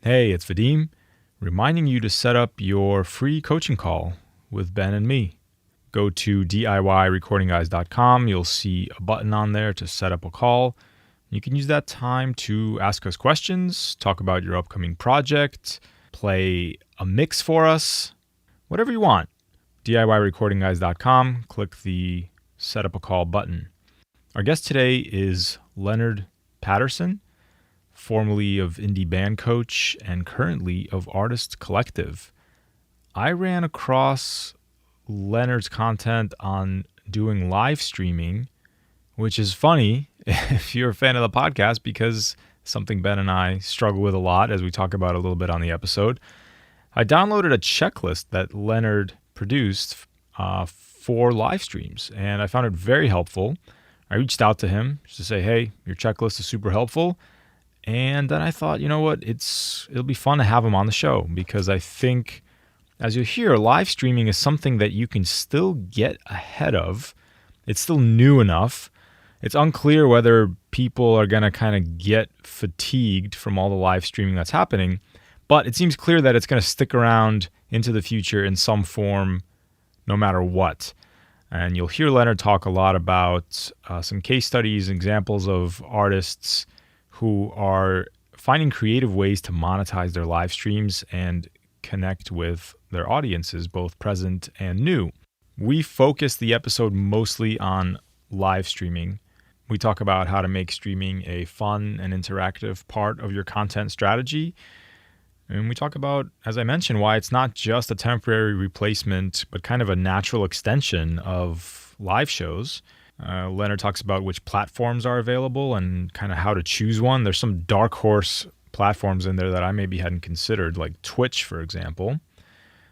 Hey, it's Vadim, reminding you to set up your free coaching call with Ben and me. Go to DIYrecordingguys.com. You'll see a button on there to set up a call. You can use that time to ask us questions, talk about your upcoming project, play a mix for us, whatever you want. DIYrecordingguys.com. Click the set up a call button. Our guest today is Leonard Patterson, formerly of Indie Band Coach and currently of Artist Collective. I ran across Leonard's content on doing live streaming, which is funny if you're a fan of the podcast because something Ben and I struggle with a lot, as we talk about a little bit on the episode. I downloaded a checklist that Leonard produced for live streams, and I found it very helpful. I reached out to him just to say, hey, your checklist is super helpful. And then I thought, you know what, it'll be fun to have him on the show because I think, as you hear, live streaming is something that you can still get ahead of. It's still new enough. It's unclear whether people are going to kind of get fatigued from all the live streaming that's happening, but it seems clear that it's going to stick around into the future in some form no matter what. And you'll hear Leonard talk a lot about some case studies, examples of artists who are finding creative ways to monetize their live streams and connect with their audiences, both present and new. We focus the episode mostly on live streaming. We talk about how to make streaming a fun and interactive part of your content strategy. And we talk about, as I mentioned, why it's not just a temporary replacement, but kind of a natural extension of live shows. Leonard talks about which platforms are available and kind of how to choose one. There's some dark horse platforms in there that I maybe hadn't considered, like Twitch, for example.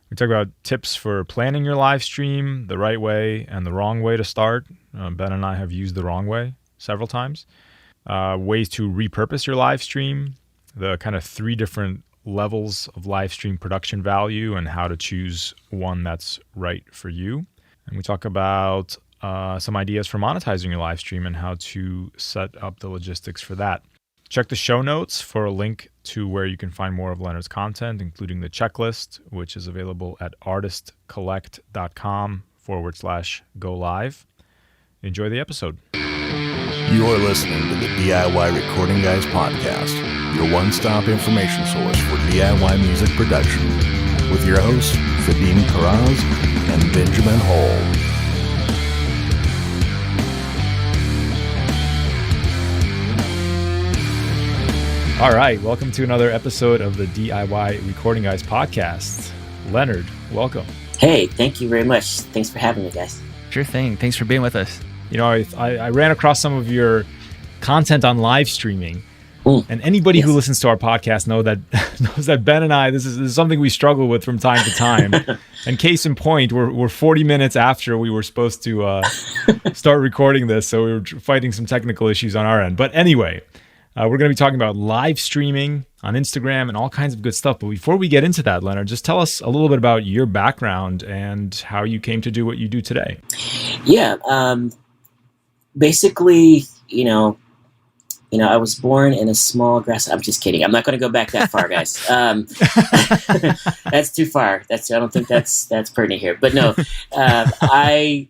We talk about tips for planning your live stream, the right way and the wrong way to start. Ben and I have used the wrong way several times. Ways to repurpose your live stream, the kind of 3 different levels of live stream production value and how to choose one that's right for you. And we talk about some ideas for monetizing your live stream and how to set up the logistics for that. Check the show notes for a link to where you can find more of Leonard's content, including the checklist, which is available at artistcollect.com/go live. Enjoy the episode. You're listening to the DIY Recording Guys podcast, your one-stop information source for DIY music production, with your hosts, Vadim Karaz and Benjamin Hall. All right, welcome to another episode of the DIY Recording Guys podcast. Leonard, welcome. Hey, thank you very much. Thanks for having me, guys. Sure thing. Thanks for being with us. You know, I ran across some of your content on live streaming, and anybody who listens to our podcast knows that Ben and I, this is something we struggle with from time to time. And case in point, we're 40 minutes after we were supposed to start recording this, so we were fighting some technical issues on our end. But anyway, we're going to be talking about live streaming on Instagram and all kinds of good stuff. But before we get into that, Leonard, just tell us a little bit about your background and how you came to do what you do today. Yeah, basically, I was born in a small grass. I'm just kidding. I'm not going to go back that far, guys. That's too far. I don't think that's pertinent here. But no, I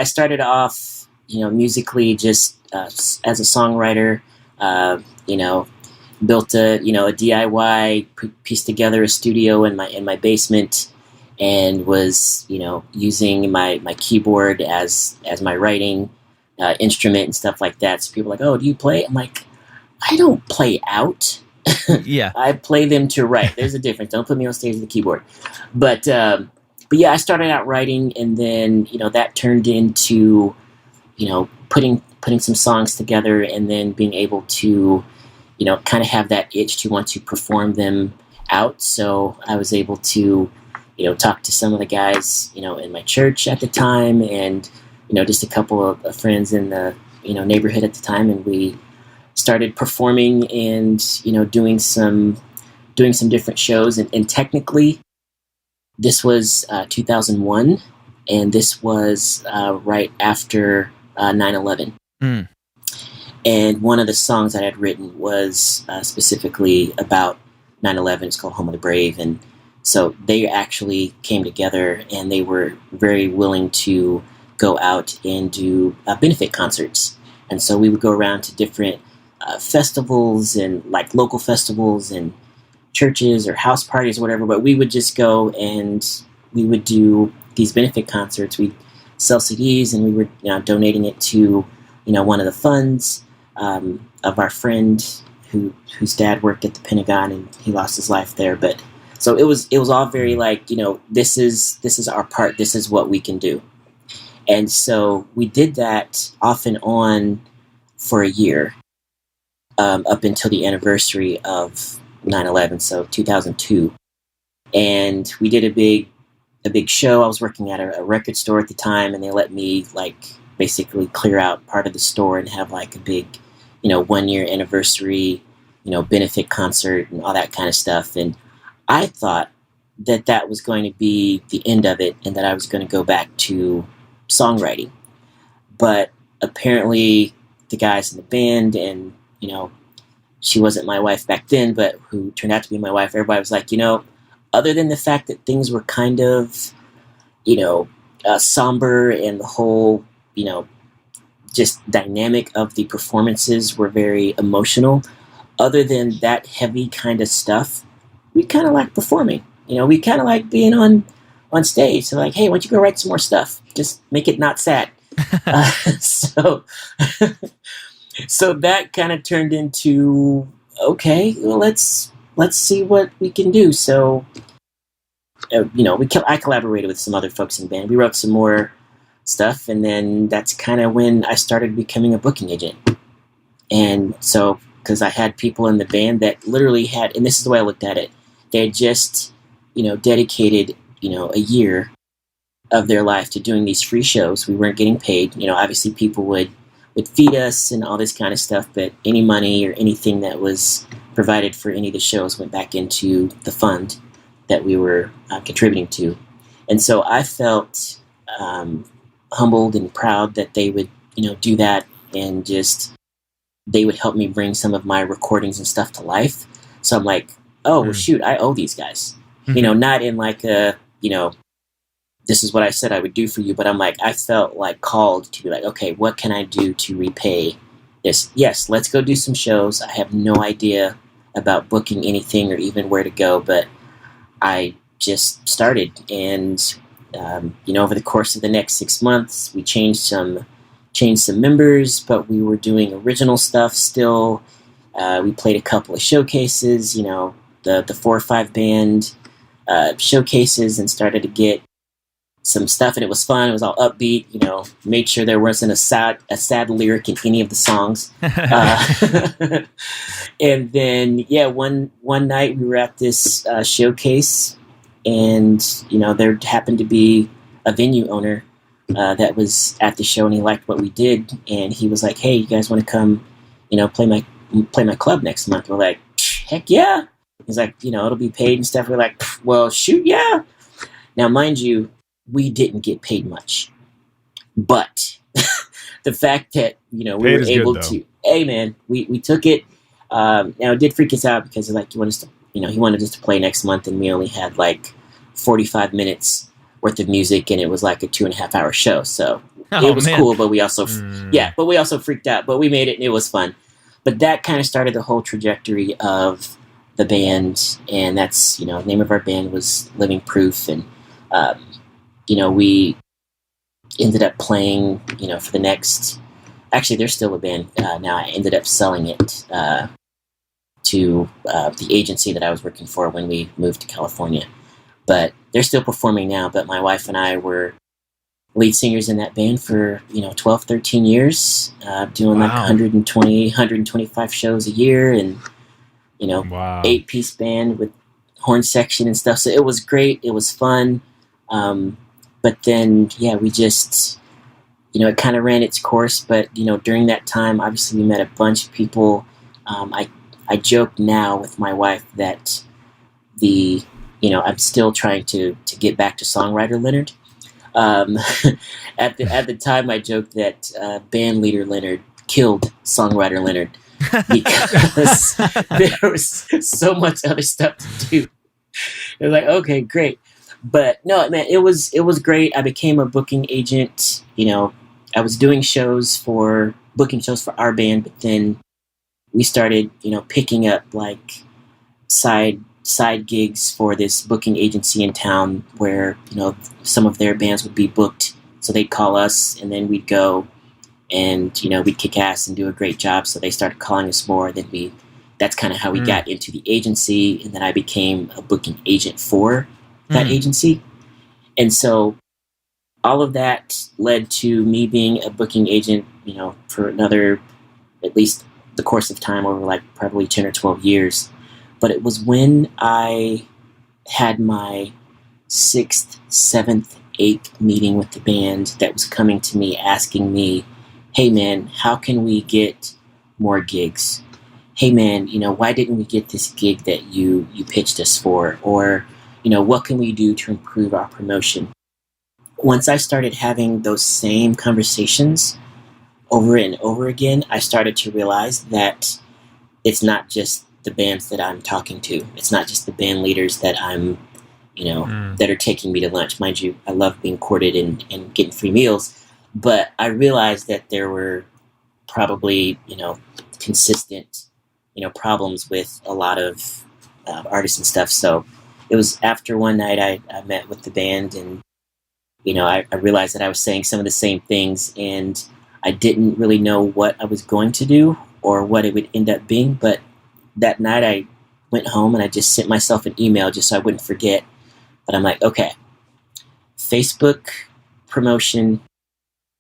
started off, musically just as a songwriter. Built a DIY, pieced together a studio in my basement, and was using my keyboard as my writing instrument and stuff like that. So people are like, oh, do you play? I'm like, I don't play out. Yeah, I play them to write. There's a difference. Don't put me on stage with a keyboard. But yeah, I started out writing, and then that turned into putting some songs together, and then being able to kind of have that itch to want to perform them out. So I was able to talk to some of the guys in my church at the time, and just a couple of friends in the neighborhood at the time, and we started performing and doing some different shows. And technically this was 2001, and this was right after 9/11. And one of the songs that I had written was specifically about 9/11. It's called Home of the Brave. And so they actually came together, and they were very willing to go out and do benefit concerts. And so we would go around to different festivals, and like local festivals and churches or house parties or whatever, but we would just go and we would do these benefit concerts. We'd sell CDs, and we were donating it to one of the funds of our friend whose dad worked at the Pentagon, and he lost his life there. But so it was all very like, this is our part, this is what we can do. And so we did that off and on for a year, up until the anniversary of 9/11, so 2002. And we did a big show. I was working at a record store at the time, and they let me like basically clear out part of the store and have like a big, 1 year anniversary, benefit concert and all that kind of stuff. And I thought that was going to be the end of it, and that I was going to go back to songwriting. But apparently the guys in the band, and she wasn't my wife back then, but who turned out to be my wife, everybody was like, other than the fact that things were kind of, somber, and the whole, just dynamic of the performances were very emotional, other than that heavy kind of stuff, we kind of like performing. We kind of like being on stage. So like, hey, why don't you go write some more stuff? Just make it not sad. So that kind of turned into, okay, well, let's see what we can do. So, I collaborated with some other folks in the band. We wrote some more stuff, and then that's kind of when I started becoming a booking agent. And so, because I had people in the band that literally had, and this is the way I looked at it, they had just, dedicated, a year of their life to doing these free shows. We weren't getting paid. Obviously people would feed us and all this kind of stuff, but any money or anything that was provided for any of the shows went back into the fund that we were contributing to. And so I felt humbled and proud that they would, do that, and just they would help me bring some of my recordings and stuff to life. So I'm like, oh, well, shoot, I owe these guys. Not in like a, this is what I said I would do for you, but I'm like, I felt like called to be like, okay, what can I do to repay this? Yes, let's go do some shows. I have no idea about booking anything or even where to go, but I just started. And, over the course of the next 6 months, we changed some members, but we were doing original stuff still. We played a couple of showcases, the 4 or 5 band showcases, and started to get some stuff, and it was fun. It was all upbeat, made sure there wasn't a sad lyric in any of the songs. And then, one night we were at this showcase, and, there happened to be a venue owner that was at the show, and he liked what we did, and he was like, hey, you guys want to come, play my club next month? We're like, heck yeah. He's like, it'll be paid and stuff. We're like, well, shoot, yeah. Now, mind you, we didn't get paid much, but the fact that, we were able to, hey man, we took it. Now it did freak us out because like, he wanted us to play next month, and we only had like 45 minutes worth of music, and it was like a 2.5 hour show. So it was cool, but we also, but we also freaked out, but we made it, and it was fun. But that kind of started the whole trajectory of the band, and that's, the name of our band was Living Proof, and we ended up playing, for the next, actually they're still a band now. I ended up selling it to the agency that I was working for when we moved to California, but they're still performing now. But my wife and I were lead singers in that band for 12, 13 years, doing like 120, 125 shows a year, and 8-piece band with horn section and stuff. So it was great. It was fun. But then, we just, it kind of ran its course. But, during that time, obviously we met a bunch of people. I joke now with my wife that I'm still trying to get back to songwriter Leonard. At the time, I joked that band leader Leonard killed songwriter Leonard. because there was so much other stuff to do. It was like, okay, great. But no, man, it was great. I became a booking agent. I was doing booking shows for our band, but then we started, picking up like side gigs for this booking agency in town where, some of their bands would be booked. So they'd call us and then we'd go and, we'd kick ass and do a great job. So they started calling us more. That's kind of how we got into the agency. And then I became a booking agent for that agency. And so all of that led to me being a booking agent, for another, at least the course of time, over like probably 10 or 12 years. But it was when I had my 6th, 7th, 8th meeting with the band that was coming to me asking me, hey man, how can we get more gigs? Hey man, why didn't we get this gig that you pitched us for? Or, what can we do to improve our promotion? Once I started having those same conversations over and over again, I started to realize that it's not just the bands that I'm talking to. It's not just the band leaders that I'm, that are taking me to lunch. Mind you, I love being courted and getting free meals, but I realized that there were probably, consistent, problems with a lot of artists and stuff. So it was after one night I met with the band and, I realized that I was saying some of the same things and I didn't really know what I was going to do or what it would end up being. But that night I went home and I just sent myself an email just so I wouldn't forget. But I'm like, okay, Facebook promotion,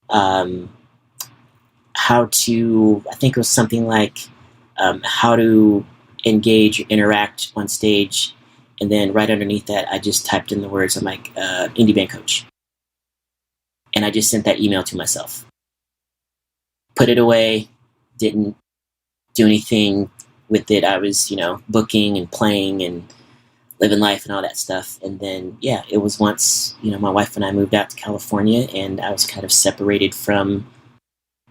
I think it was something like how to engage or interact on stage. And then right underneath that, I just typed in the words, I'm like, indie band coach. And I just sent that email to myself. Put it away, didn't do anything with it. I was, booking and playing and living life and all that stuff. And then, it was once, my wife and I moved out to California and I was kind of separated from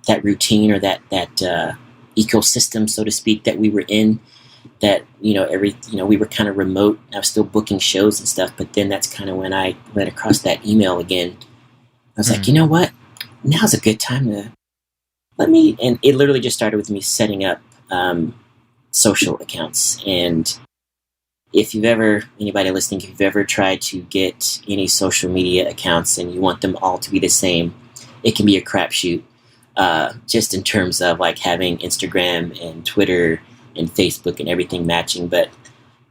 that routine or that ecosystem, so to speak, that we were in, that, we were kind of remote. I was still booking shows and stuff, but then that's kind of when I ran across that email again. I was like, you know what? Now's a good time to and it literally just started with me setting up social accounts. And if anybody listening, if you've ever tried to get any social media accounts and you want them all to be the same, it can be a crapshoot. Just in terms of like having Instagram and Twitter and Facebook and everything matching. But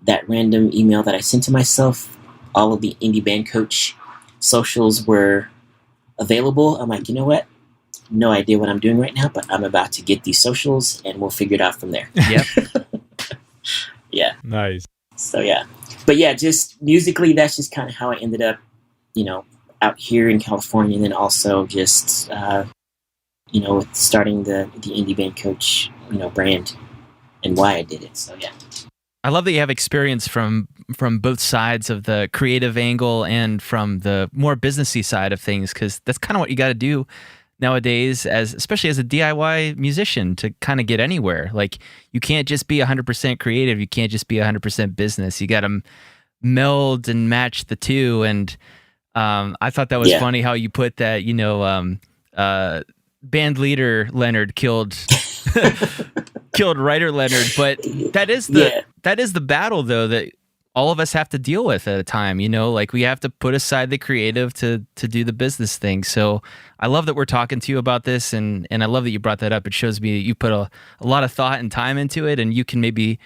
that random email that I sent to myself, all of the Indie Band Coach socials were available. I'm like, you know what? No idea what I'm doing right now, but I'm about to get these socials and we'll figure it out from there. Yep. Yeah. Nice. So yeah. But yeah, just musically, that's just kind of how I ended up, out here in California. And then also just, with starting the Indie Band Coach, brand and why I did it. So yeah. I love that you have experience from both sides of the creative angle and from the more businessy side of things, because that's kind of what you got to do nowadays, especially as a DIY musician, to kind of get anywhere. Like, you can't just be 100% creative. You can't just be 100% business. You got to meld and match the two. And I thought that was funny how you put that, band leader Leonard killed writer Leonard, but that is the battle though that all of us have to deal with at a time. Like, we have to put aside the creative to do the business thing. So I love that we're talking to you about this, and I love that you brought that up. It shows me that you put a lot of thought and time into it, and you can maybe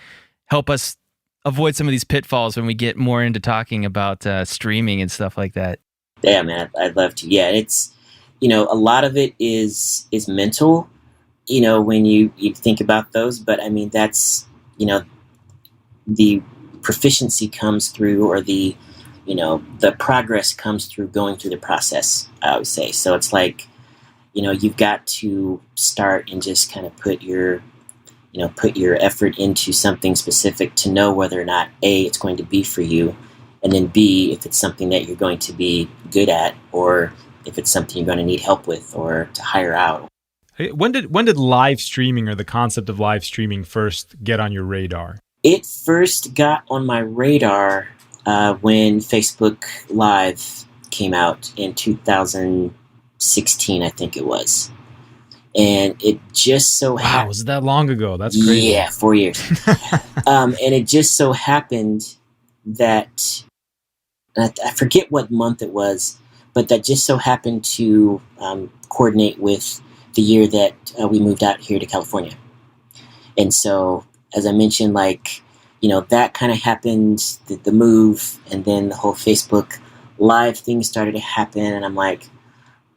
help us avoid some of these pitfalls when we get more into talking about streaming and stuff like that. Yeah, man, I'd love to. Yeah, it's a lot of it is mental, when you think about those. But I mean, that's, the proficiency comes through, or the progress comes through going through the process, I always say. So it's like, you've got to start and just kind of put your effort into something specific to know whether or not A, it's going to be for you, and then B, if it's something that you're going to be good at, or if it's something you're going to need help with or to hire out. When did live streaming or the concept of live streaming first get on your radar? It first got on my radar when Facebook Live came out in 2016, I think it was. And it just so happened... Wow, was it that long ago? That's crazy. Yeah, 4 years. And it just so happened that... I forget what month it was, but that just so happened to coordinate with the year that we moved out here to California. And so, as I mentioned, that kind of happened, the move, and then the whole Facebook Live thing started to happen, and I'm like,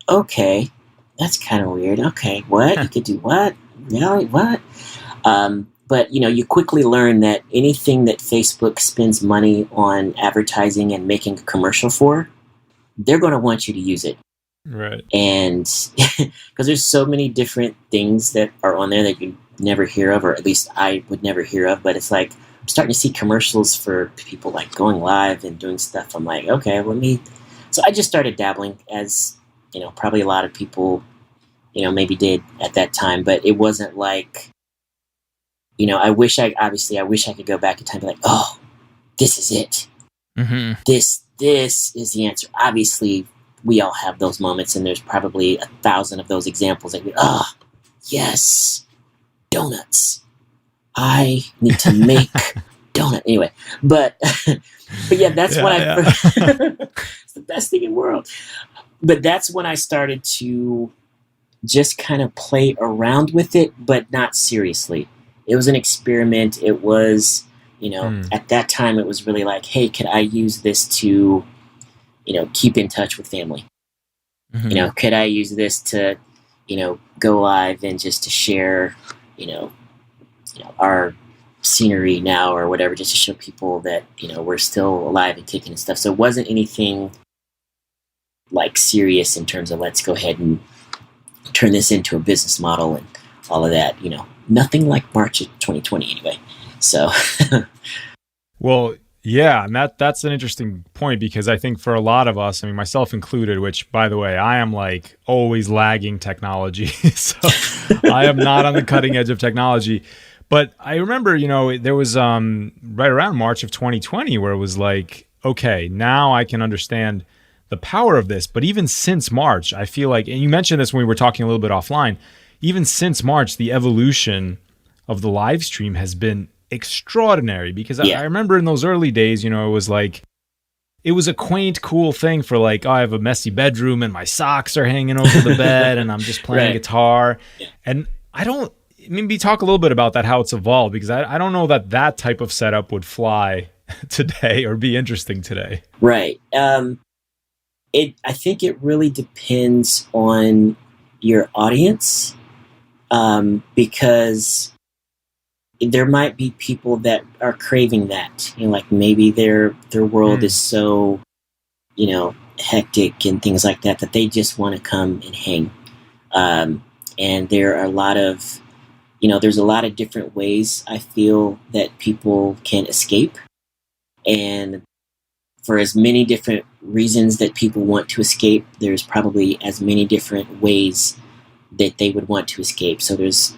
okay, that's kind of weird. Okay, what? You could do what? Really? What? But, you quickly learn that anything that Facebook spends money on advertising and making a commercial for, they're going to want you to use it. Right. And because there's so many different things that are on there that you never hear of, or at least I would never hear of, but it's like I'm starting to see commercials for people like going live and doing stuff. I'm like, okay, so I just started dabbling, as, probably a lot of people, maybe did at that time, but it wasn't like, I wish I could go back in time and be like, oh, this is it. Mm-hmm. This is the answer. Obviously, we all have those moments, and there's probably 1,000 of those examples. Like, yes, donuts. I need to make donut. Anyway, but yeah, that's when I first, it's the best thing in the world. But that's when I started to just kind of play around with it, but not seriously. It was an experiment. It was, at that time, it was really like, hey, could I use this to, keep in touch with family? Mm-hmm. Could I use this to, go live and just to share, our scenery now or whatever, just to show people that, we're still alive and kicking and stuff. So it wasn't anything like serious in terms of let's go ahead and turn this into a business model and all of that, nothing like March of 2020 anyway. So, well, yeah, and that's an interesting point, because I think for a lot of us, I mean, myself included, which, by the way, I am like always lagging technology. So I am not on the cutting edge of technology. But I remember, there was right around March of 2020 where it was like, okay, now I can understand the power of this. But even since March, I feel like, and you mentioned this when we were talking a little bit offline, even since March, the evolution of the live stream has been extraordinary, because I remember in those early days, it was like, it was a quaint, cool thing for like, oh, I have a messy bedroom and my socks are hanging over the bed and I'm just playing guitar. Yeah. And maybe talk a little bit about that, how it's evolved, because I don't know that type of setup would fly today or be interesting today. Right. I think it really depends on your audience, because there might be people that are craving that, like maybe their world is so, hectic and things like that they just want to come and hang. And there are a lot of, there's a lot of different ways I feel that people can escape. And for as many different reasons that people want to escape, there's probably as many different ways that they would want to escape. So there's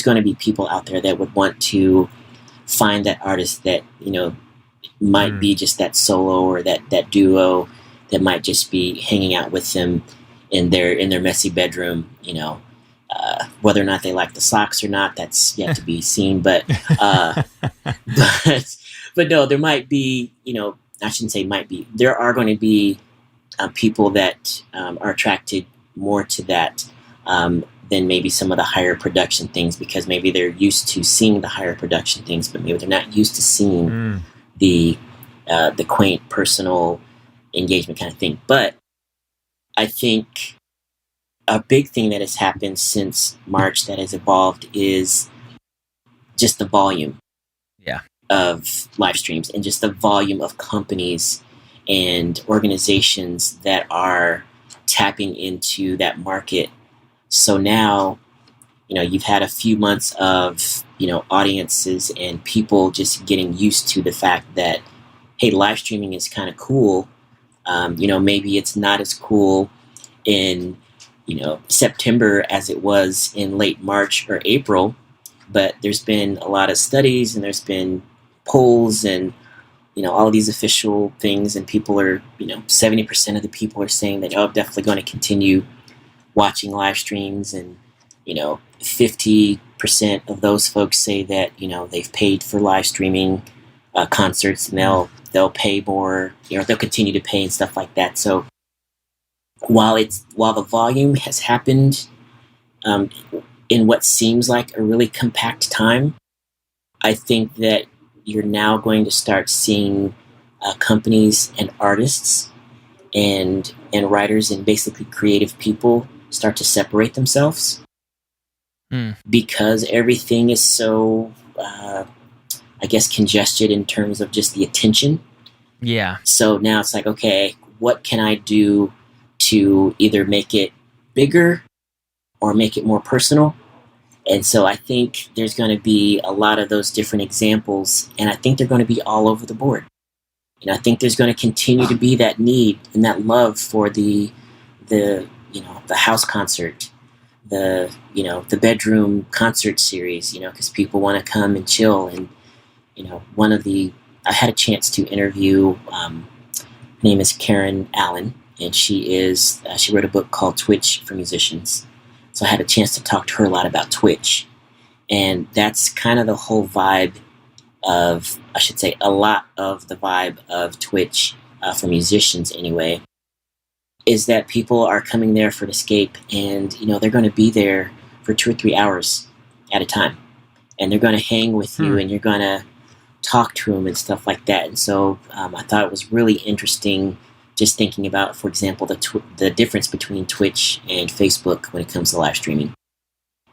going to be people out there that would want to find that artist that, might be just that solo or that duo that might just be hanging out with them in their messy bedroom, whether or not they like the socks or not, that's yet to be seen. But no, there might be, I shouldn't say might be, there are going to be people that are attracted more to that than maybe some of the higher production things, because maybe they're used to seeing the higher production things, but maybe they're not used to seeing the quaint personal engagement kind of thing. But I think a big thing that has happened since March that has evolved is just the volume of live streams and just the volume of companies and organizations that are tapping into that market. So now, you've had a few months of, audiences and people just getting used to the fact that, hey, live streaming is kind of cool. Maybe it's not as cool in, September as it was in late March or April. But there's been a lot of studies and there's been polls and all of these official things, and people are 70% of the people are saying that I'm definitely going to continue watching live streams, and 50% of those folks say that they've paid for live streaming concerts, and they'll pay more, they'll continue to pay and stuff like that. So while the volume has happened in what seems like a really compact time, I think that you're now going to start seeing companies and artists and writers and basically creative people start to separate themselves because everything is so, I guess, congested in terms of just the attention. Yeah. So now it's like, okay, what can I do to either make it bigger or make it more personal? And so I think there's going to be a lot of those different examples, and I think they're going to be all over the board. I think there's going to continue to be that need and that love for the house concert, the bedroom concert series, because people want to come and chill. And I had a chance to interview. Her name is Karen Allen, and she wrote a book called Twitch for Musicians. So I had a chance to talk to her a lot about Twitch. And that's kind of the whole vibe of, I should say, a lot of the vibe of Twitch for musicians anyway, is that people are coming there for an escape, and, they're going to be there for 2 or 3 hours at a time. And they're going to hang with you, and you're going to talk to them and stuff like that. And so I thought it was really interesting just thinking about, for example, the difference between Twitch and Facebook when it comes to live streaming.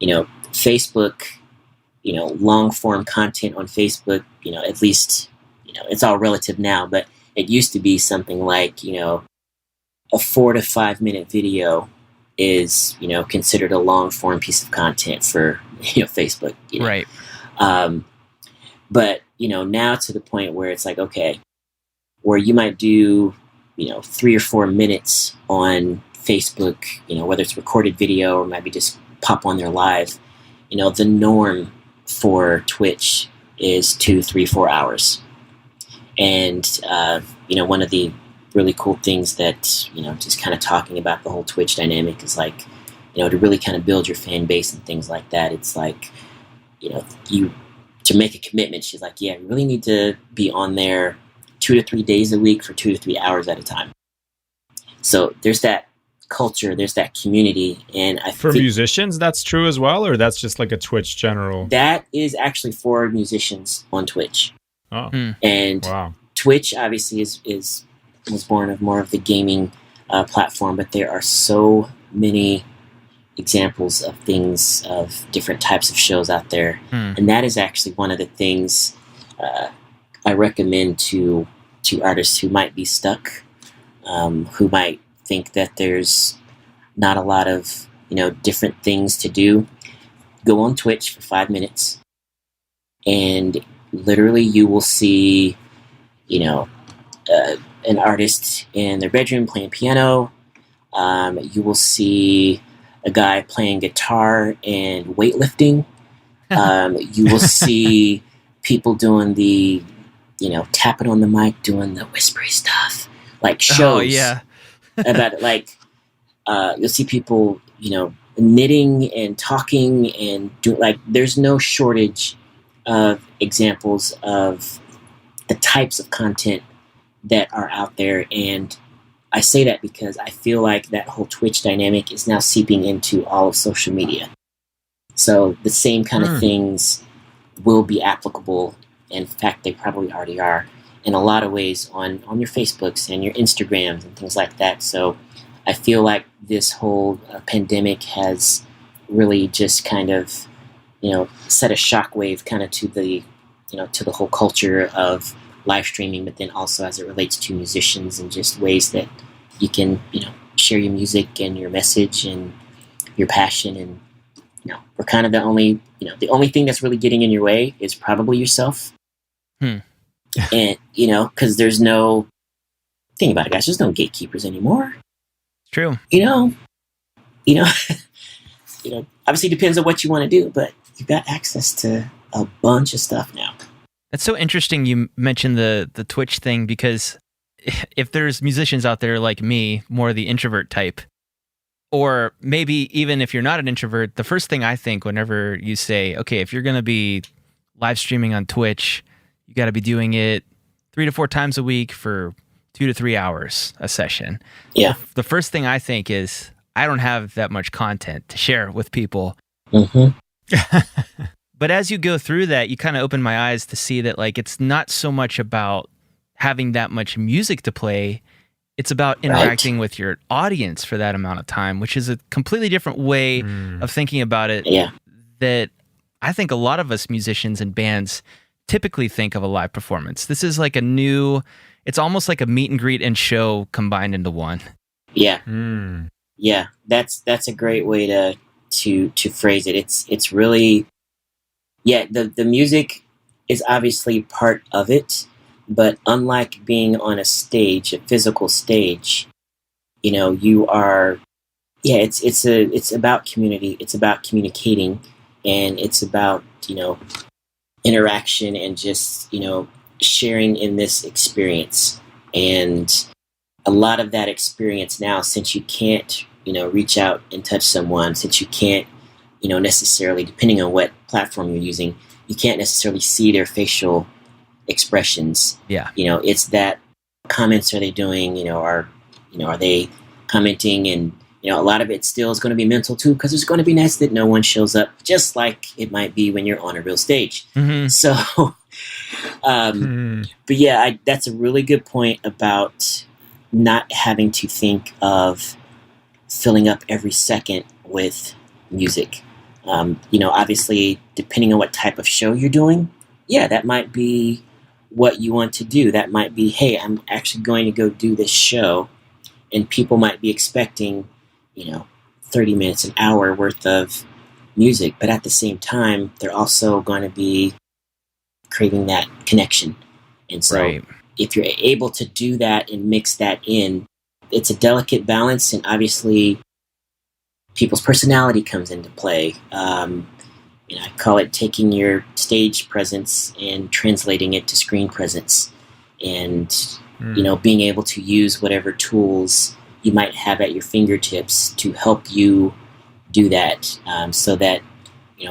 Facebook, long form content on Facebook, at least, it's all relative now, but it used to be something like, a 4 to 5 minute video is, considered a long form piece of content for, Facebook. Right. But, now to the point where it's like, okay, where you might do 3 or 4 minutes on Facebook, whether it's recorded video or maybe just pop on there live, the norm for Twitch is 2, 3, 4 hours. And, one of the really cool things that, just kind of talking about the whole Twitch dynamic is like, to really kind of build your fan base and things like that. It's like, to make a commitment, she's like, yeah, you really need to be on there 2 to 3 days a week for 2 to 3 hours at a time. So there's that culture, there's that community, and for musicians that's true as well, or that's just like a Twitch general? That is actually for musicians on Twitch. Oh, and wow. Twitch obviously was born of more of the gaming platform, but there are so many examples of things, of different types of shows out there, and that is actually one of the things I recommend to artists who might be stuck, who might think that there's not a lot of different things to do. Go on Twitch for 5 minutes, and literally you will see an artist in their bedroom playing piano. You will see a guy playing guitar and weightlifting. You will see people doing the tapping on the mic, doing the whispery stuff, like shows. Oh, yeah. About it. Like, you'll see people, knitting and talking and there's no shortage of examples of the types of content that are out there. And I say that because I feel like that whole Twitch dynamic is now seeping into all of social media. So the same kind of things will be applicable. In fact, they probably already are in a lot of ways on your Facebooks and your Instagrams and things like that. So I feel like this whole pandemic has really just kind of, set a shockwave kind of to the, to the whole culture of live streaming, but then also as it relates to musicians and just ways that you can, share your music and your message and your passion. And, we're kind of the only thing that's really getting in your way is probably yourself. And, because there's think about it, guys, there's no gatekeepers anymore. True. you know, obviously depends on what you want to do, but you've got access to a bunch of stuff now. That's so interesting you mentioned the Twitch thing, because if there's musicians out there like me, more the introvert type, or maybe even if you're not an introvert, the first thing I think whenever you say, okay, if you're going to be live streaming on Twitch, you got to be doing it 3 to 4 times a week for 2 to 3 hours a session. Yeah. The first thing I think is, I don't have that much content to share with people. Mm-hmm. But as you go through that, you kind of open my eyes to see that, like, it's not so much about having that much music to play. It's about interacting with your audience for that amount of time, which is a completely different way of thinking about it. Yeah. That I think a lot of us musicians and bands typically think of a live performance. This is like it's almost like a meet and greet and show combined into one. Yeah. Yeah. That's a great way to phrase it. It's really, yeah, the music is obviously part of it, but unlike being on a stage, a physical stage, you are, it's about community. It's about communicating, and it's about, interaction and just, sharing in this experience. And a lot of that experience now, since you can't, reach out and touch someone, since you can't, necessarily, depending on what platform you're using, you can't necessarily see their facial expressions. Yeah. It's that comments are they doing, are they commenting, and, a lot of it still is going to be mental too, because there's going to be nights that no one shows up, just like it might be when you're on a real stage. Mm-hmm. So, but yeah, that's a really good point about not having to think of filling up every second with music. Obviously, depending on what type of show you're doing, yeah, that might be what you want to do. That might be, hey, I'm actually going to go do this show, and people might be expecting, 30 minutes, an hour worth of music. But at the same time, they're also going to be craving that connection. And so if you're able to do that and mix that in, it's a delicate balance, and obviously people's personality comes into play. I call it taking your stage presence and translating it to screen presence, and being able to use whatever tools you might have at your fingertips to help you do that. So that,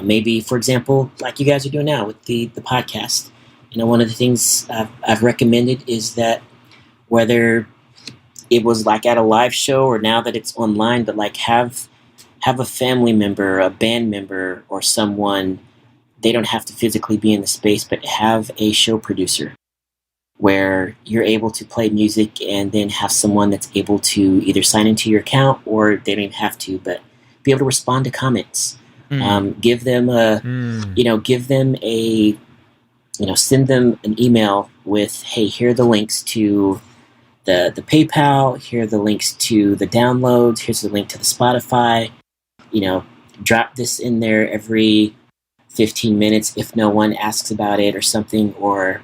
maybe, for example, like you guys are doing now with the podcast, one of the things I've recommended is that whether it was like at a live show or now that it's online, but like have a family member, a band member, or someone, they don't have to physically be in the space, but have a show producer where you're able to play music and then have someone that's able to either sign into your account, or they don't even have to, but be able to respond to comments. Give them send them an email with, hey, here are the links to the PayPal, here are the links to the downloads, here's the link to the Spotify. Drop this in there every 15 minutes if no one asks about it or something, or,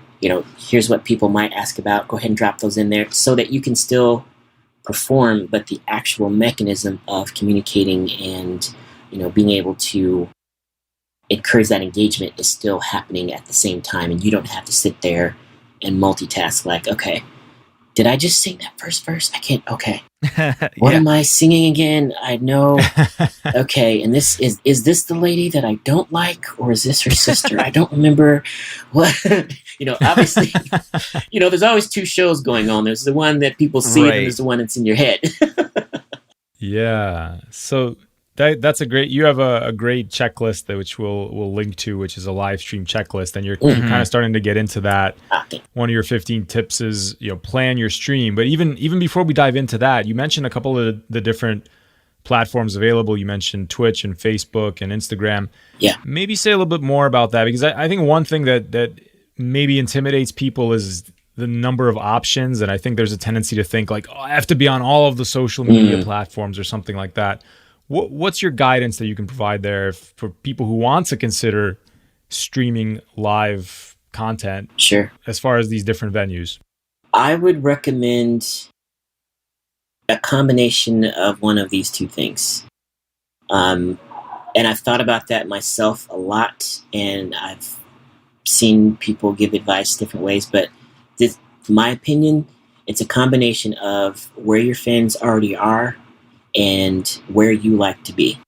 here's what people might ask about. Go ahead and drop those in there so that you can still perform, but the actual mechanism of communicating and, being able to encourage that engagement is still happening at the same time. And you don't have to sit there and multitask like, okay, did I just sing that first verse? I can't. Okay. What am I singing again? I know. Okay. And this is this the lady that I don't like, or is this her sister? I don't remember what, obviously, there's always two shows going on. There's the one that people see, and there's the one that's in your head. Yeah. So that's you have a great checklist which we'll link to, which is a live stream checklist, and you're kind of starting to get into that. One of your 15 tips is, plan your stream. But even before we dive into that, you mentioned a couple of the different platforms available. You mentioned Twitch and Facebook and Instagram. Yeah. Maybe say a little bit more about that, because I think one thing that maybe intimidates people is the number of options. And I think there's a tendency to think like, I have to be on all of the social media platforms or something like that. What's your guidance that you can provide there for people who want to consider streaming live content? Sure. As far as these different venues, I would recommend a combination of one of these two things. And I've thought about that myself a lot, and I've seen people give advice different ways, but this, my opinion, it's a combination of where your fans already are and where you like to be.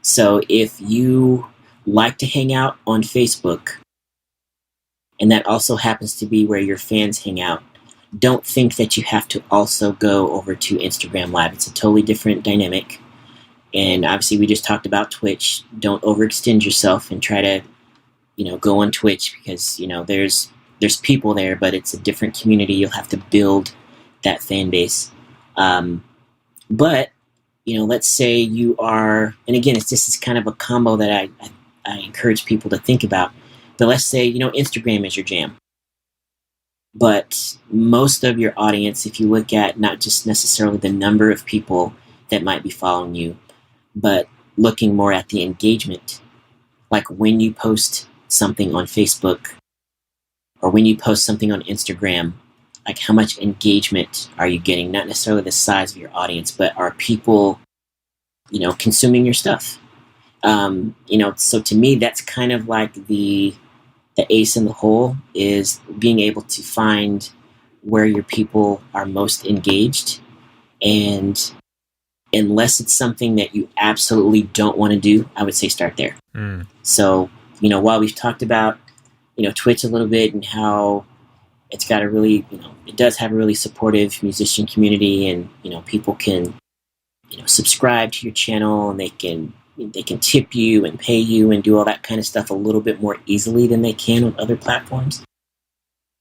So if you like to hang out on Facebook, and that also happens to be where your fans hang out, don't think that you have to also go over to Instagram Live. It's a totally different dynamic. And obviously we just talked about Twitch. Don't overextend yourself and try to, go on Twitch, because, there's people there, but it's a different community. You'll have to build that fan base. But, let's say you are, and again, it's just kind of a combo that I encourage people to think about. But let's say, Instagram is your jam. But most of your audience, if you look at not just necessarily the number of people that might be following you, but looking more at the engagement, like when you post something on Facebook or when you post something on Instagram, like how much engagement are you getting? Not necessarily the size of your audience, but are people, consuming your stuff? So to me, that's kind of like the ace in the hole, is being able to find where your people are most engaged. And unless it's something that you absolutely don't want to do, I would say start there. So, while we've talked about, Twitch a little bit and how it's got a really, it does have a really supportive musician community, and, people can, subscribe to your channel, and they can tip you and pay you and do all that kind of stuff a little bit more easily than they can on other platforms.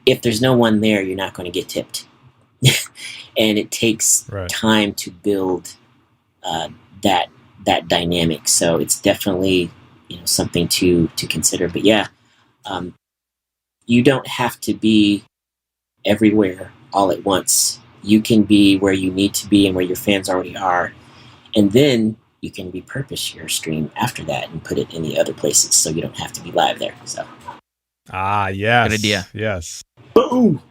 If there's no one there, you're not going to get tipped. And it takes time to build that dynamic. So it's definitely, something to consider. But yeah, you don't have to be everywhere all at once. You can be where you need to be and where your fans already are. And then you can repurpose your stream after that and put it in the other places, so you don't have to be live there. So. Yes. Good idea. Yes. Boom.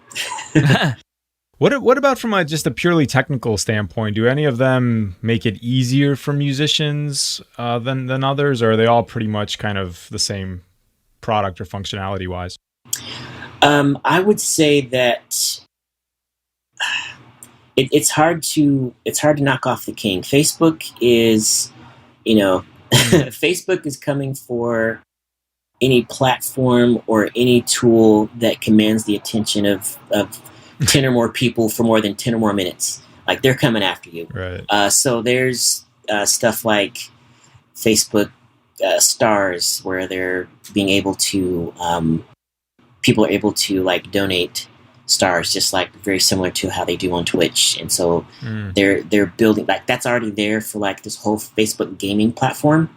What about from just a purely technical standpoint? Do any of them make it easier for musicians than others, or are they all pretty much kind of the same product or functionality wise? I would say that it's hard to knock off the king. Facebook is, Facebook is coming for any platform or any tool that commands the attention of 10 or more people for more than 10 or more minutes. Like, they're coming after you. Right. So there's stuff like Facebook stars, where they're being able to, people are able to like donate stars, just like very similar to how they do on Twitch. And so they're building, like, that's already there for like this whole Facebook gaming platform.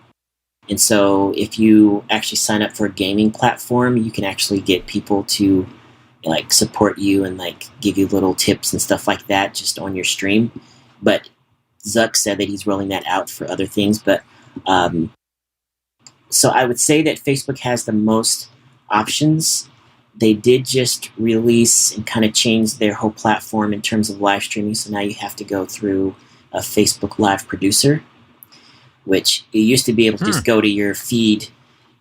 And so if you actually sign up for a gaming platform, you can actually get people to like support you and like give you little tips and stuff like that just on your stream. But Zuck said that he's rolling that out for other things. But so I would say that Facebook has the most options. They did just release and kind of change their whole platform in terms of live streaming. So now you have to go through a Facebook Live producer, which you used to be able to just go to your feed,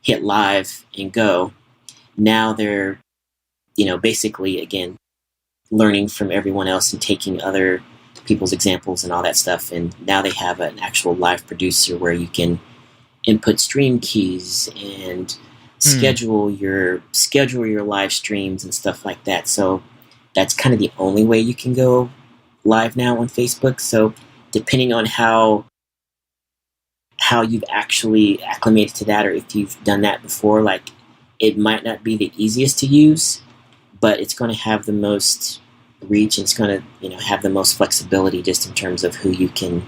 hit live, and go. Now they're, basically, again, learning from everyone else and taking other people's examples and all that stuff. And now they have an actual live producer where you can input stream keys and schedule your live streams and stuff like that. So that's kind of the only way you can go live now on Facebook. So depending on how you've actually acclimated to that, or if you've done that before, like, it might not be the easiest to use, but it's going to have the most reach, and it's going to, have the most flexibility just in terms of who you can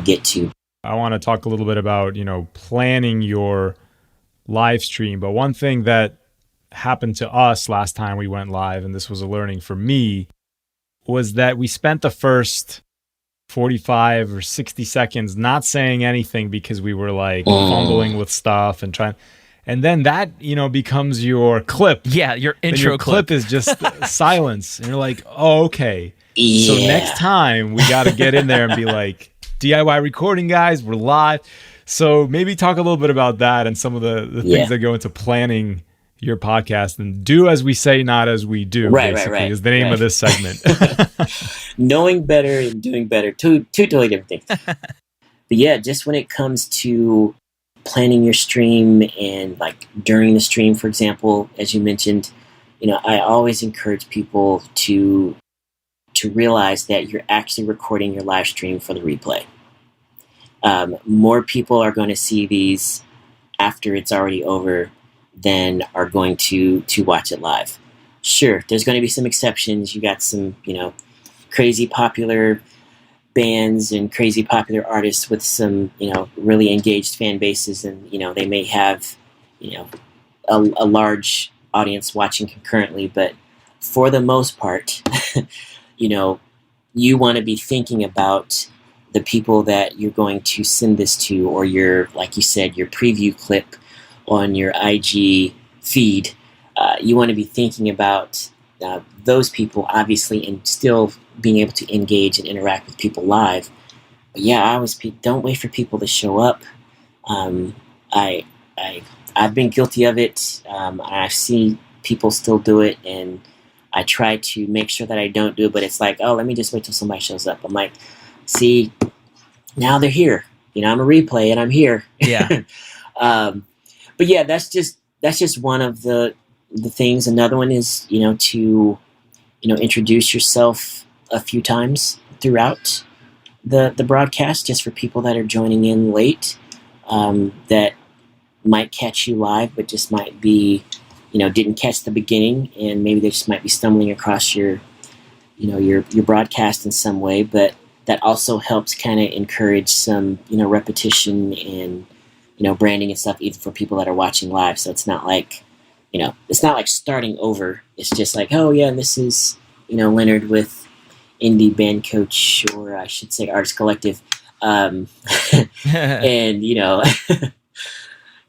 get to. I want to talk a little bit about, planning your live stream. But one thing that happened to us last time we went live, and this was a learning for me, was that we spent the first 45 or 60 seconds not saying anything because we were like fumbling with stuff and trying. And then that, becomes your clip. Yeah, your intro your clip is just silence. And you're like, oh, okay. Yeah. So next time we got to get in there and be like, DIY recording guys. We're live. So maybe talk a little bit about that and some of the things that go into planning your podcast. And do as we say, not as we do, right, is the name of this segment. Knowing better and doing better, two totally different things. But yeah, just when it comes to planning your stream and like during the stream, for example, as you mentioned, I always encourage people to realize that you're actually recording your live stream for the replay. More people are going to see these after it's already over than are going to watch it live. Sure, there's going to be some exceptions. You got some, crazy popular bands and crazy popular artists with some, really engaged fan bases, and, they may have, a large audience watching concurrently, but for the most part, you want to be thinking about the people that you're going to send this to, or your, like you said, your preview clip on your IG feed. You want to be thinking about those people, obviously, and still being able to engage and interact with people live. But yeah, I always don't wait for people to show up. I've been guilty of it. I see people still do it, and I try to make sure that I don't do it, but it's like, oh, let me just wait till somebody shows up. I'm like, see, now they're here. I'm a replay and I'm here. Yeah. But yeah, that's just one of the things. Another one is, to, introduce yourself a few times throughout the broadcast, just for people that are joining in late, that might catch you live, but just might be, didn't catch the beginning, and maybe they just might be stumbling across your broadcast in some way. But that also helps kind of encourage some, repetition and, branding and stuff, even for people that are watching live. So it's not like, it's not like starting over. It's just like, oh yeah, this is, Leonard with Indie Band Coach, or I should say Artist Collective. And,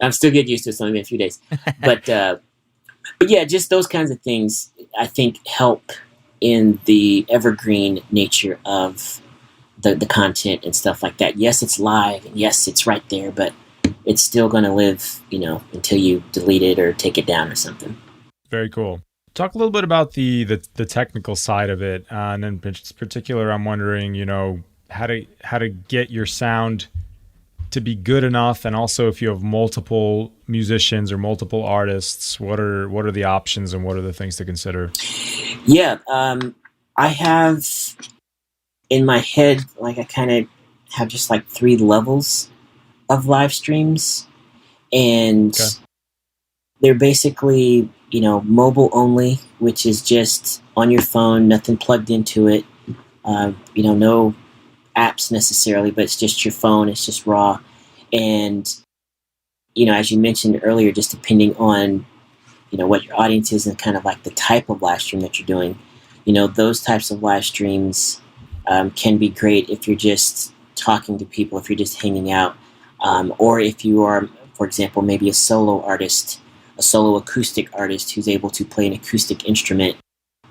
I'm still getting used to it. It's only been a few days. But yeah, just those kinds of things, I think, help in the evergreen nature of the content and stuff like that. Yes, it's live, and yes, it's right there, but it's still going to live, until you delete it or take it down or something. Very cool. Talk a little bit about the technical side of it, and in particular, I'm wondering, how to get your sound to be good enough, and also if you have multiple musicians or multiple artists, what are the options and what are the things to consider? Yeah, I have in my head, like, I kind of have just like 3 levels of live streams, and they're basically, mobile only, which is just on your phone, nothing plugged into it, no apps necessarily, but it's just your phone, it's just raw. And, as you mentioned earlier, just depending on, what your audience is and kind of like the type of live stream that you're doing, those types of live streams can be great if you're just talking to people, if you're just hanging out, or if you are, for example, maybe a solo artist, a solo acoustic artist who's able to play an acoustic instrument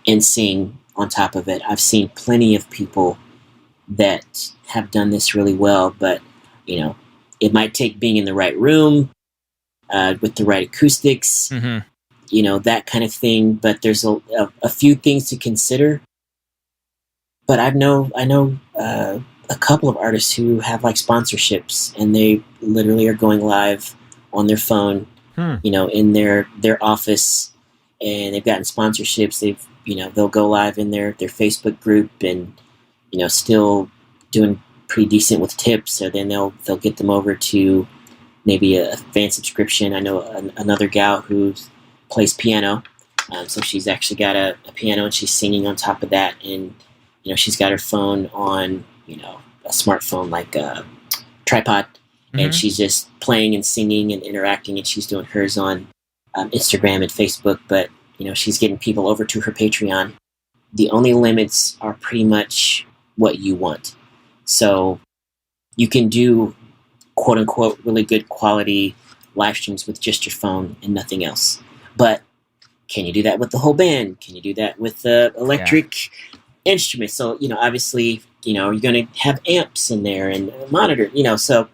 and sing on top of it. I've seen plenty of people that have done this really well, but, it might take being in the right room, with the right acoustics, that kind of thing. But there's a few things to consider. But I know a couple of artists who have like sponsorships, and they literally are going live on their phone, in their office, and they've gotten sponsorships. They'll go live in their Facebook group, and still doing pretty decent with tips. So then they'll get them over to maybe a fan subscription. I know another gal who plays piano, so she's actually got a piano, and she's singing on top of that, and she's got her phone on a smartphone, like a tripod, and she's just playing and singing and interacting, and she's doing hers on Instagram and Facebook. But she's getting people over to her Patreon. The only limits are pretty much what you want. So you can do quote unquote really good quality live streams with just your phone and nothing else. But can you do that with the whole band? Can you do that with the electric instruments. So, obviously, you're going to have amps in there and a monitor, so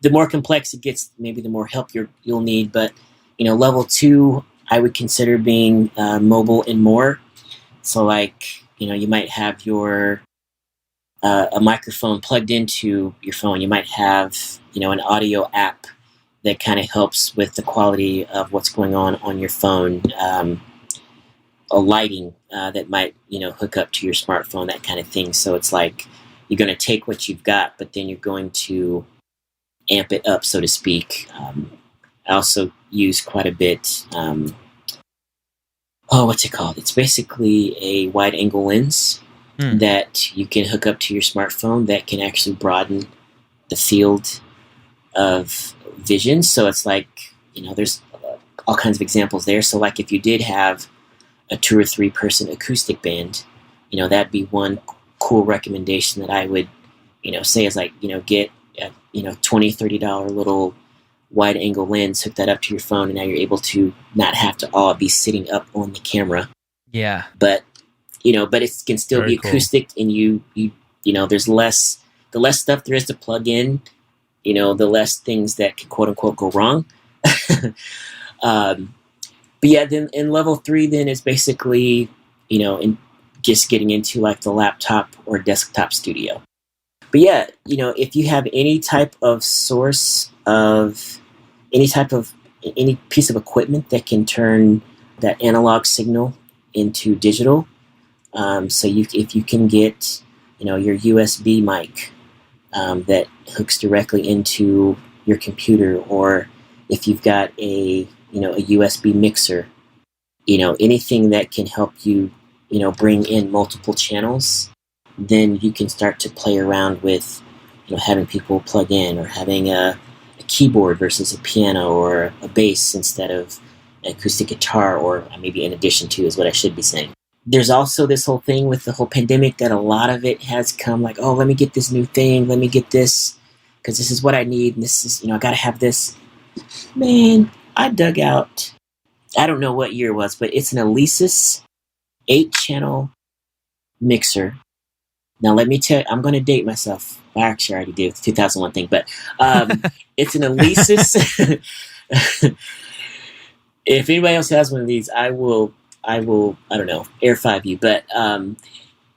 the more complex it gets, maybe the more help you'll need. But, level 2, I would consider being mobile and more. So like, you might have your a microphone plugged into your phone. You might have, an audio app that kind of helps with the quality of what's going on your phone. A lighting that might, hook up to your smartphone, that kind of thing. So it's like you're going to take what you've got, but then you're going to amp it up, so to speak. I also use quite a bit. What's it called? It's basically a wide angle lens that you can hook up to your smartphone that can actually broaden the field of vision. So it's like, there's all kinds of examples there. So like if you did have a 2 or 3 person acoustic band, that'd be one cool recommendation that I would, say is like, get a, $20-$30 little wide angle lens, hook that up to your phone, and now you're able to not have to all be sitting up on the camera. Yeah. But, but it can still Very be acoustic, cool. And you there's the less stuff there is to plug in, the less things that can quote unquote go wrong. But yeah, then in level 3, then is basically, in just getting into like the laptop or desktop studio. But yeah, if you have any type of source of any piece of equipment that can turn that analog signal into digital, so if you can get, your USB mic that hooks directly into your computer, or if you've got a USB mixer, anything that can help you, bring in multiple channels, then you can start to play around with, having people plug in, or having a keyboard versus a piano, or a bass instead of an acoustic guitar, or maybe in addition to, is what I should be saying. There's also this whole thing with the whole pandemic that a lot of it has come like, oh, let me get this new thing, let me get this, because this is what I need, and this is, I gotta have this. Man, I dug out, I don't know what year it was, but it's an Alesis 8-channel mixer. Now let me tell you, I'm going to date myself. Well, actually, I already did the 2001 thing, but it's an Alesis. If anybody else has one of these, I will, I don't know, air 5 you, but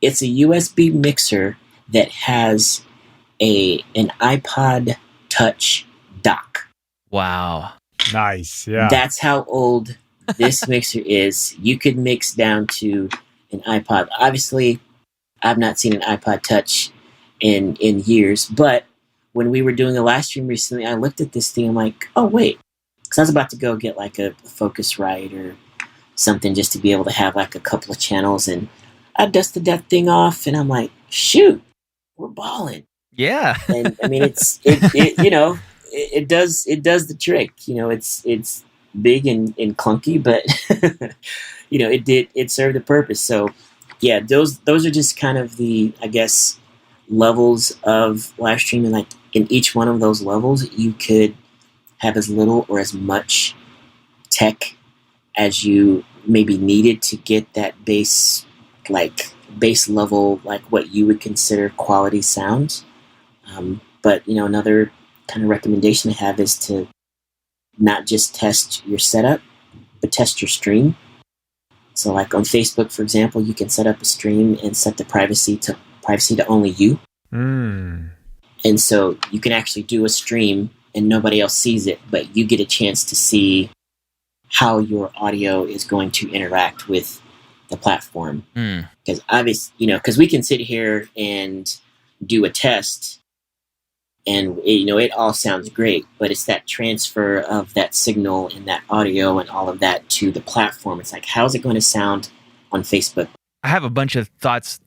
it's a USB mixer that has an iPod Touch dock. Wow. Nice. Yeah. That's how old this mixer is. You could mix down to an iPod. Obviously, I've not seen an iPod Touch in years, but when we were doing a live stream recently, I looked at this thing. I'm like, oh, wait. Because I was about to go get like a Focusrite or something just to be able to have like a couple of channels. And I dusted that thing off, and I'm like, shoot, we're balling. Yeah. And I mean, it does the trick. It's big and clunky, but it served the purpose. So yeah, those are just kind of the, I guess, levels of live streaming. Like in each one of those levels, you could have as little or as much tech as you maybe needed to get that base level, like what you would consider quality sound. But another kind of recommendation I have is to not just test your setup, but test your stream. So like on Facebook, for example, you can set up a stream and set the privacy to only you. And so you can actually do a stream and nobody else sees it, but you get a chance to see how your audio is going to interact with the platform. Because obviously, because we can sit here and do a test, and it all sounds great, but it's that transfer of that signal and that audio and all of that to the platform. It's like, how's it going to sound on Facebook? I have a bunch of thoughts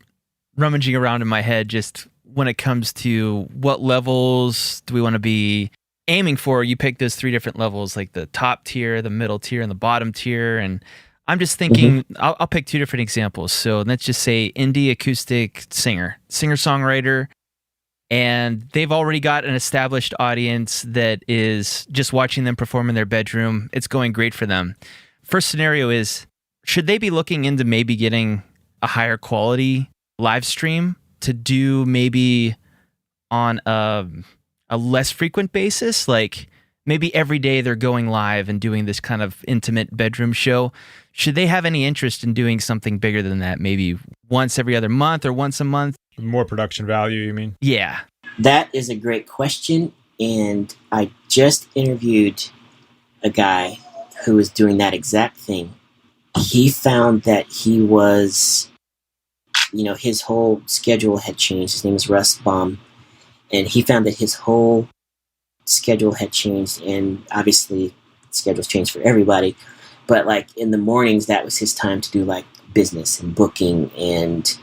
rummaging around in my head just when it comes to what levels do we want to be aiming for. You pick those 3 different levels, like the top tier, the middle tier, and the bottom tier. And I'm just thinking, I'll pick 2 different examples. So let's just say indie acoustic singer-songwriter, and they've already got an established audience that is just watching them perform in their bedroom. It's going great for them. First scenario is, should they be looking into maybe getting a higher quality live stream to do maybe on a less frequent basis, like maybe every day they're going live and doing this kind of intimate bedroom show. Should they have any interest in doing something bigger than that, maybe once every other month or once a month? More production value, you mean? Yeah. That is a great question, and I just interviewed a guy who was doing that exact thing. He found that he was, his whole schedule had changed. His name is Russ Baum, and he found that his whole schedule had changed, and obviously schedules changed for everybody, but like in the mornings, that was his time to do like business and booking and,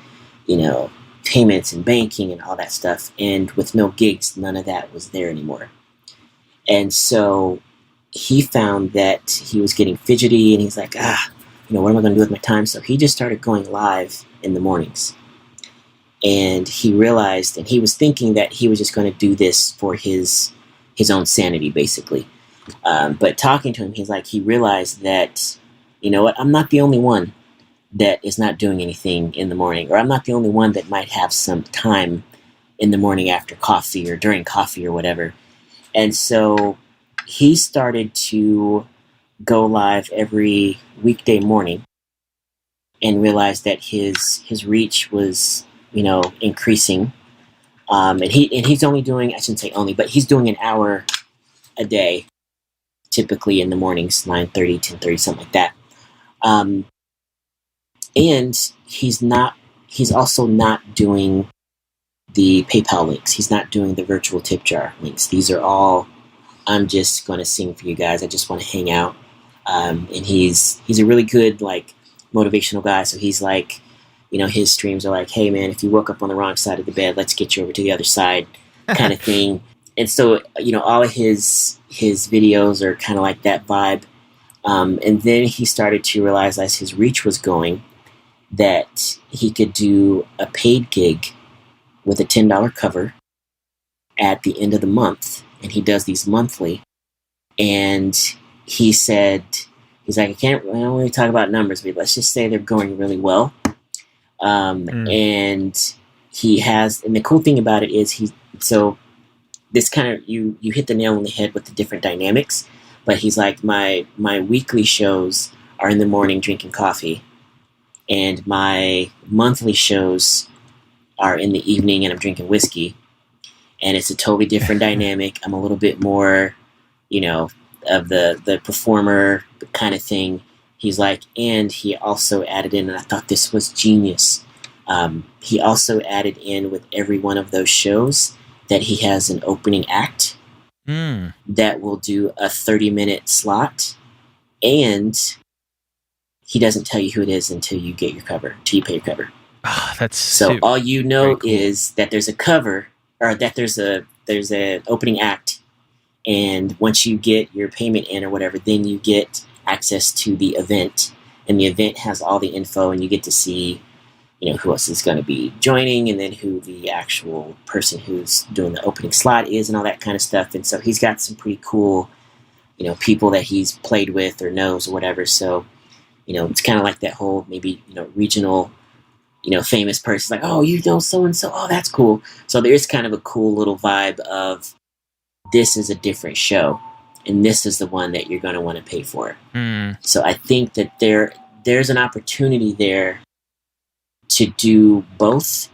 payments and banking and all that stuff. And with no gigs, none of that was there anymore. And so he found that he was getting fidgety, and he's like, what am I going to do with my time? So he just started going live in the mornings. And he realized, and he was thinking that he was just going to do this for his own sanity, basically. But talking to him, he realized that, I'm not the only one that is not doing anything in the morning, or I'm not the only one that might have some time in the morning after coffee or during coffee or whatever. And so he started to go live every weekday morning and realized that his reach was, increasing. And he's only doing, I shouldn't say only, but he's doing an hour a day, typically in the mornings, 9:30, 10:30, something like that. And he's also not doing the PayPal links. He's not doing the virtual tip jar links. These are all, I'm just going to sing for you guys. I just want to hang out. And he's a really good, motivational guy. So he's like, his streams are like, hey man, if you woke up on the wrong side of the bed, let's get you over to the other side kind of thing. And so, all of his videos are kind of like that vibe. And then he started to realize as his reach was going that he could do a paid gig with a $10 cover at the end of the month. And he does these monthly. And he said, he's like, I don't really talk about numbers, but let's just say they're going really well. And he has, and the cool thing about it is this kind of, you hit the nail on the head with the different dynamics, but he's like, my weekly shows are in the morning drinking coffee, and my monthly shows are in the evening and I'm drinking whiskey, and it's a totally different dynamic. I'm a little bit more, of the performer kind of thing. He's like, and he also added in, and I thought this was genius, he also added in with every one of those shows that he has an opening act that will do a 30-minute slot, and he doesn't tell you who it is until you get your cover, until you pay your cover. Oh, that's so all you know cool. is that there's a cover, or that there's an opening act, and once you get your payment in or whatever, then you get access to the event, and the event has all the info, and you get to see, who else is going to be joining, and then who the actual person who's doing the opening slot is, and all that kind of stuff. And so he's got some pretty cool, people that he's played with or knows or whatever. So, it's kind of like that whole maybe, regional, famous person, like, oh, so-and-so, oh, that's cool. So there's kind of a cool little vibe of, this is a different show, and this is the one that you're going to want to pay for. So I think that there's an opportunity there to do both,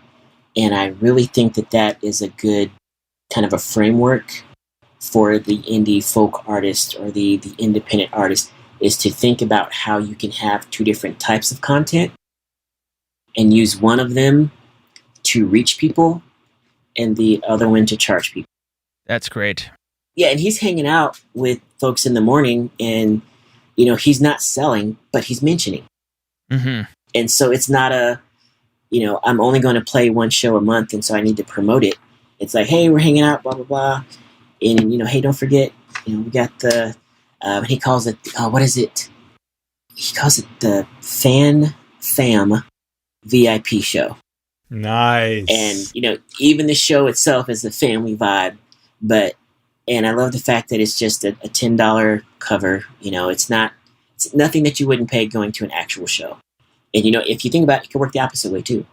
and I really think that is a good kind of a framework for the indie folk artist or the independent artist, is to think about how you can have two different types of content and use one of them to reach people and the other one to charge people. That's great. Yeah, and he's hanging out with folks in the morning, and, he's not selling, but he's mentioning. Mm-hmm. And so it's not I'm only going to play one show a month, and so I need to promote it. It's like, hey, we're hanging out, blah, blah, blah. And, hey, don't forget, we got the, he calls it, what is it? He calls it the Fam VIP show. Nice. And, even the show itself is a family vibe, and I love the fact that it's just a $10 cover. It's nothing that you wouldn't pay going to an actual show. And if you think about it, it can work the opposite way too.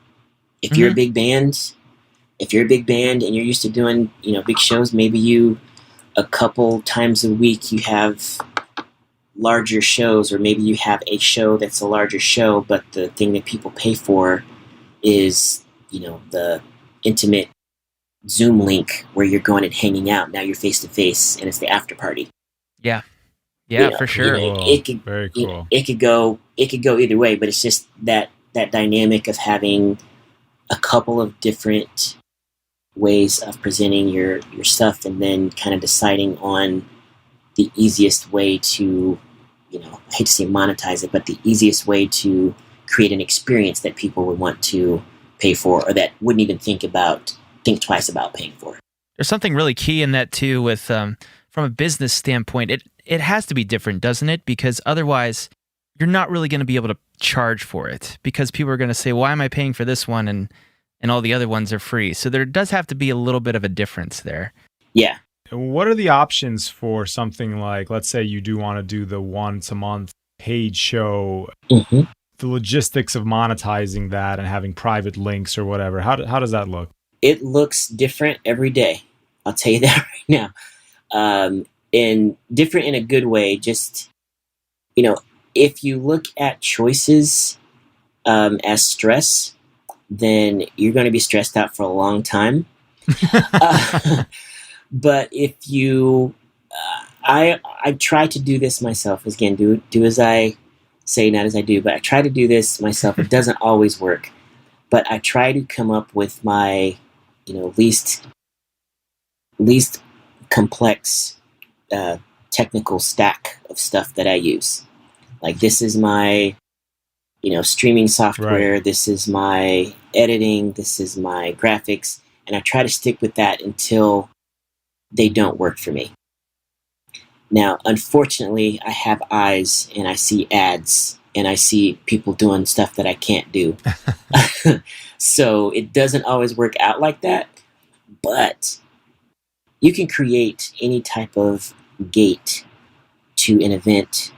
If you're a big band, and you're used to doing, big shows, maybe a couple times a week you have larger shows, or maybe you have a show that's a larger show, but the thing that people pay for is, the intimate Zoom link where you're going and hanging out. Now you're face to face, and it's the after party. Yeah, for sure. It could, very cool. It could go either way, but it's just that dynamic of having a couple of different ways of presenting your stuff, and then kind of deciding on the easiest way to, I hate to say monetize it, but the easiest way to create an experience that people would want to pay for, or that wouldn't even think twice about paying for. There's something really key in that too with from a business standpoint. It has to be different, doesn't it? Because otherwise you're not really going to be able to charge for it, because people are going to say, why am I paying for this one and all the other ones are free? So there does have to be a little bit of a difference there. Yeah. What are the options for something like, let's say you do want to do the once a month paid show, Mm-hmm. the logistics of monetizing that and having private links or whatever? How does that look? It looks different every day. I'll tell you that right now. And different in a good way. Just, if you look at choices as stress, then you're going to be stressed out for a long time. But if you, I try to do this myself. Again, do as I say, not as I do. But I try to do this myself. It doesn't always work. But I try to come up with my, least complex technical stack of stuff that I use. Like, this is my, streaming software. Right. This is my editing. This is my graphics. And I try to stick with that until they don't work for me. Now, unfortunately, I have eyes, and I see ads, and I see people doing stuff that I can't do. So it doesn't always work out like that, but you can create any type of gate to an event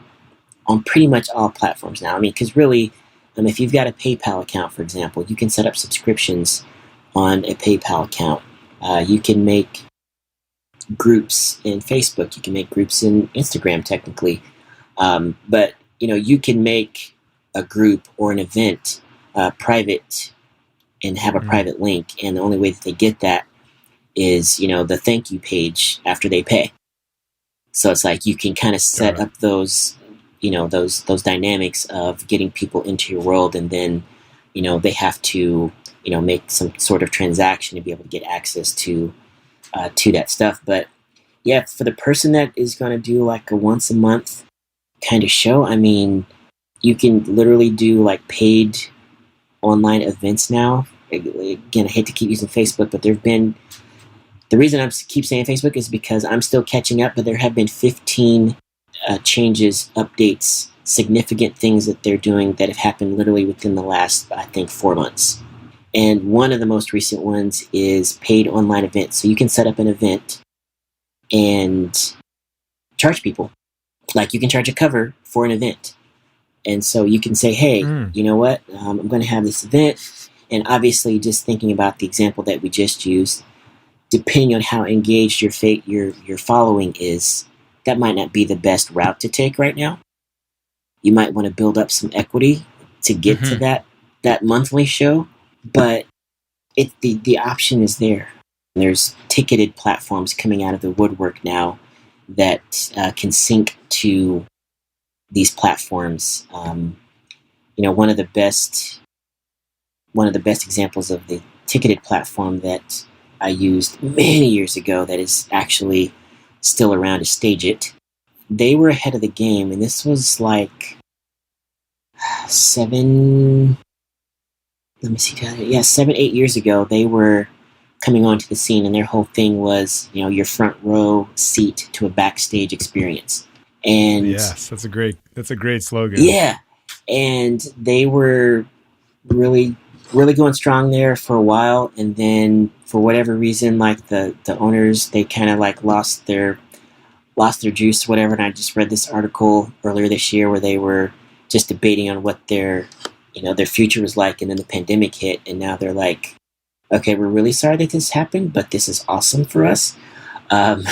on pretty much all platforms now. I mean, because really, if you've got a PayPal account, for example, you can set up subscriptions on a PayPal account. You can make groups in Facebook. You can make groups in Instagram, technically. But, you can make a group or an event private and have a private link. And the only way that they get that is, the thank you page after they pay. So it's like you can kind of set up those, those dynamics of getting people into your world, and then, they have to, make some sort of transaction to be able to get access to that stuff. But yeah, for the person that is going to do like a once a month kind of show, I mean, you can literally do like paid online events now. Again, I hate to keep using Facebook, but the reason I keep saying Facebook is because I'm still catching up, but there have been 15 changes, updates, significant things that they're doing that have happened literally within the last, I think, 4 months. And one of the most recent ones is paid online events. So you can set up an event and charge people. Like, you can charge a cover for an event. And so you can say, hey, you know what? I'm going to have this event. And obviously, just thinking about the example that we just used, depending on how engaged your following is, that might not be the best route to take right now. You might want to build up some equity to get to that monthly show. But the option is there. There's ticketed platforms coming out of the woodwork now that can sync to these platforms. One of the best examples of the ticketed platform that I used many years ago that is actually still around is Stage It. They were ahead of the game, and this was like 7, 8 years ago. They were coming onto the scene, and their whole thing was, your front row seat to a backstage experience. And yes, that's a great slogan. Yeah, and they were really going strong there for a while, and then for whatever reason, like the owners, they kind of like lost their juice, whatever. And I just read this article earlier this year where they were just debating on what their their future was like, and then the pandemic hit, and now they're like, okay, we're really sorry that this happened, but this is awesome for us. Um,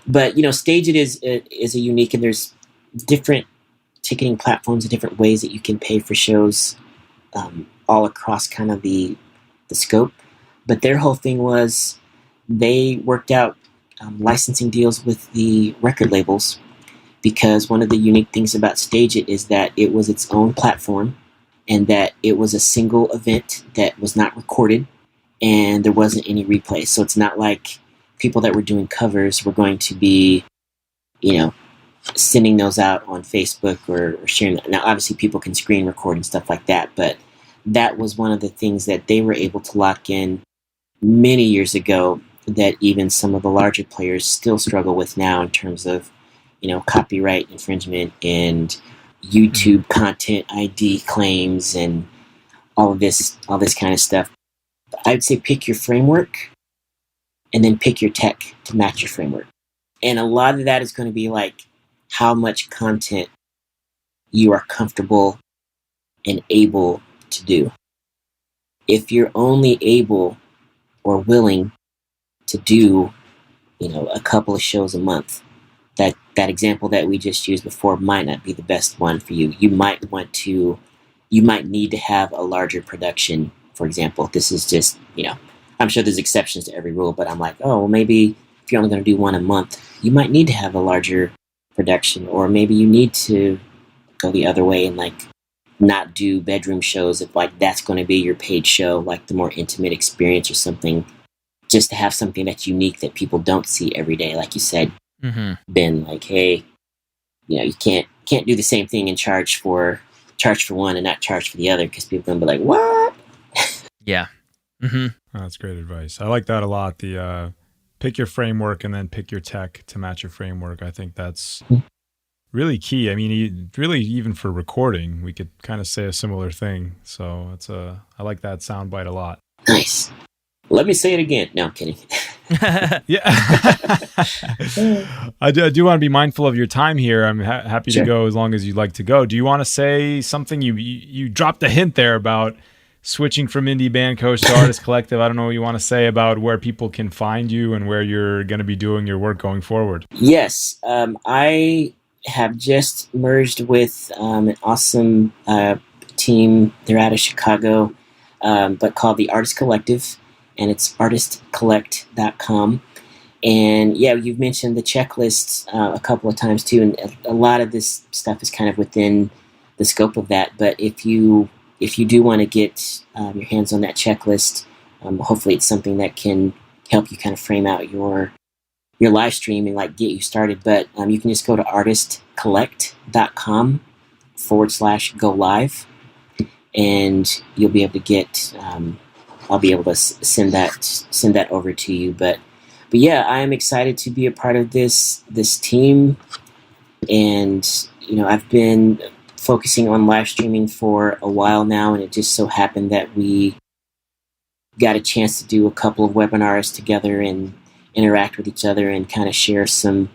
but Stage It is a unique, and there's different ticketing platforms and different ways that you can pay for shows, all across kind of the scope. But their whole thing was they worked out licensing deals with the record labels, because one of the unique things about Stage It is that it was its own platform, and that it was a single event that was not recorded, and there wasn't any replay. So it's not like people that were doing covers were going to be, sending those out on Facebook or sharing that. Now, obviously, people can screen record and stuff like that, but that was one of the things that they were able to lock in many years ago that even some of the larger players still struggle with now, in terms of, copyright infringement and YouTube content ID claims and all this kind of stuff. I'd say pick your framework and then pick your tech to match your framework. And a lot of that is going to be like how much content you are comfortable and able to do. If you're only able or willing to do, a couple of shows a month, that example that we just used before might not be the best one for you. You might need to have a larger production, for example. This is just, I'm sure there's exceptions to every rule, but I'm like, oh, well, maybe if you're only going to do one a month, you might need to have a larger production, or maybe you need to go the other way and like not do bedroom shows if like that's going to be your paid show, like the more intimate experience or something, just to have something that's unique that people don't see every day. Like you said, Ben, like, hey, you can't do the same thing and charge for one and not charge for the other, because people are going to be like, what? Yeah. Oh, that's great advice. I like that a lot. The pick your framework and then pick your tech to match your framework. I think that's really key. I mean, really, even for recording, we could kind of say a similar thing. So I like that soundbite a lot. Nice. Let me say it again. No, I'm kidding. Yeah. I do want to be mindful of your time here. I'm happy to go as long as you'd like to go. Do you want to say something? You dropped a hint there about switching from indie band coach to artist collective. I don't know what you want to say about where people can find you and where you're going to be doing your work going forward. Yes. I have just merged with an awesome team. They're out of Chicago, but called the Artist Collective, and it's artistcollect.com. And yeah, you've mentioned the checklist a couple of times too, and a lot of this stuff is kind of within the scope of that. But if you do want to get your hands on that checklist, hopefully it's something that can help you kind of frame out your live stream and like get you started. But you can just go to artistcollect.com/go live, and you'll be able to get. I'll be able to send that over to you. But yeah, I am excited to be a part of this team, and I've been focusing on live streaming for a while now, and it just so happened that we got a chance to do a couple of webinars together and interact with each other and kind of share some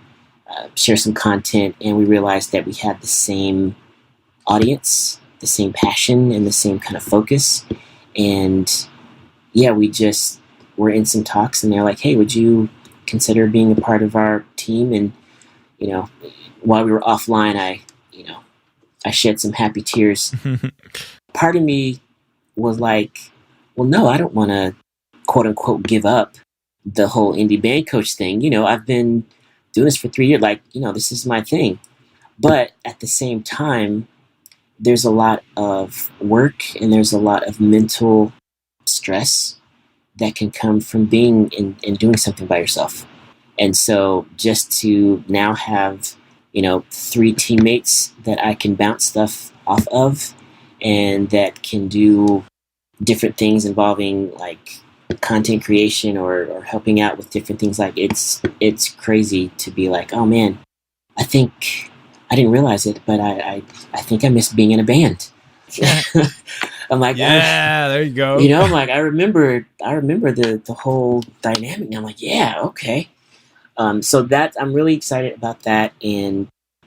content, and we realized that we had the same audience, the same passion, and the same kind of focus. And yeah, we're in some talks, and they're like, hey, would you consider being a part of our team? And while we were offline, I shed some happy tears. Part of me was like, well, no, I don't want to, quote unquote, give up the whole indie band coach thing. I've been doing this for 3 years. Like, this is my thing. But at the same time, there's a lot of work and there's a lot of mental stress that can come from being and doing something by yourself. And so just to now have 3 teammates that I can bounce stuff off of, and that can do different things involving like content creation or helping out with different things. Like it's crazy to be like, oh man, I think I didn't realize it, but I think I miss being in a band. I'm like, yeah, there you go. I'm like, I remember the whole dynamic. And I'm like, yeah, okay. So that I'm really excited about that, and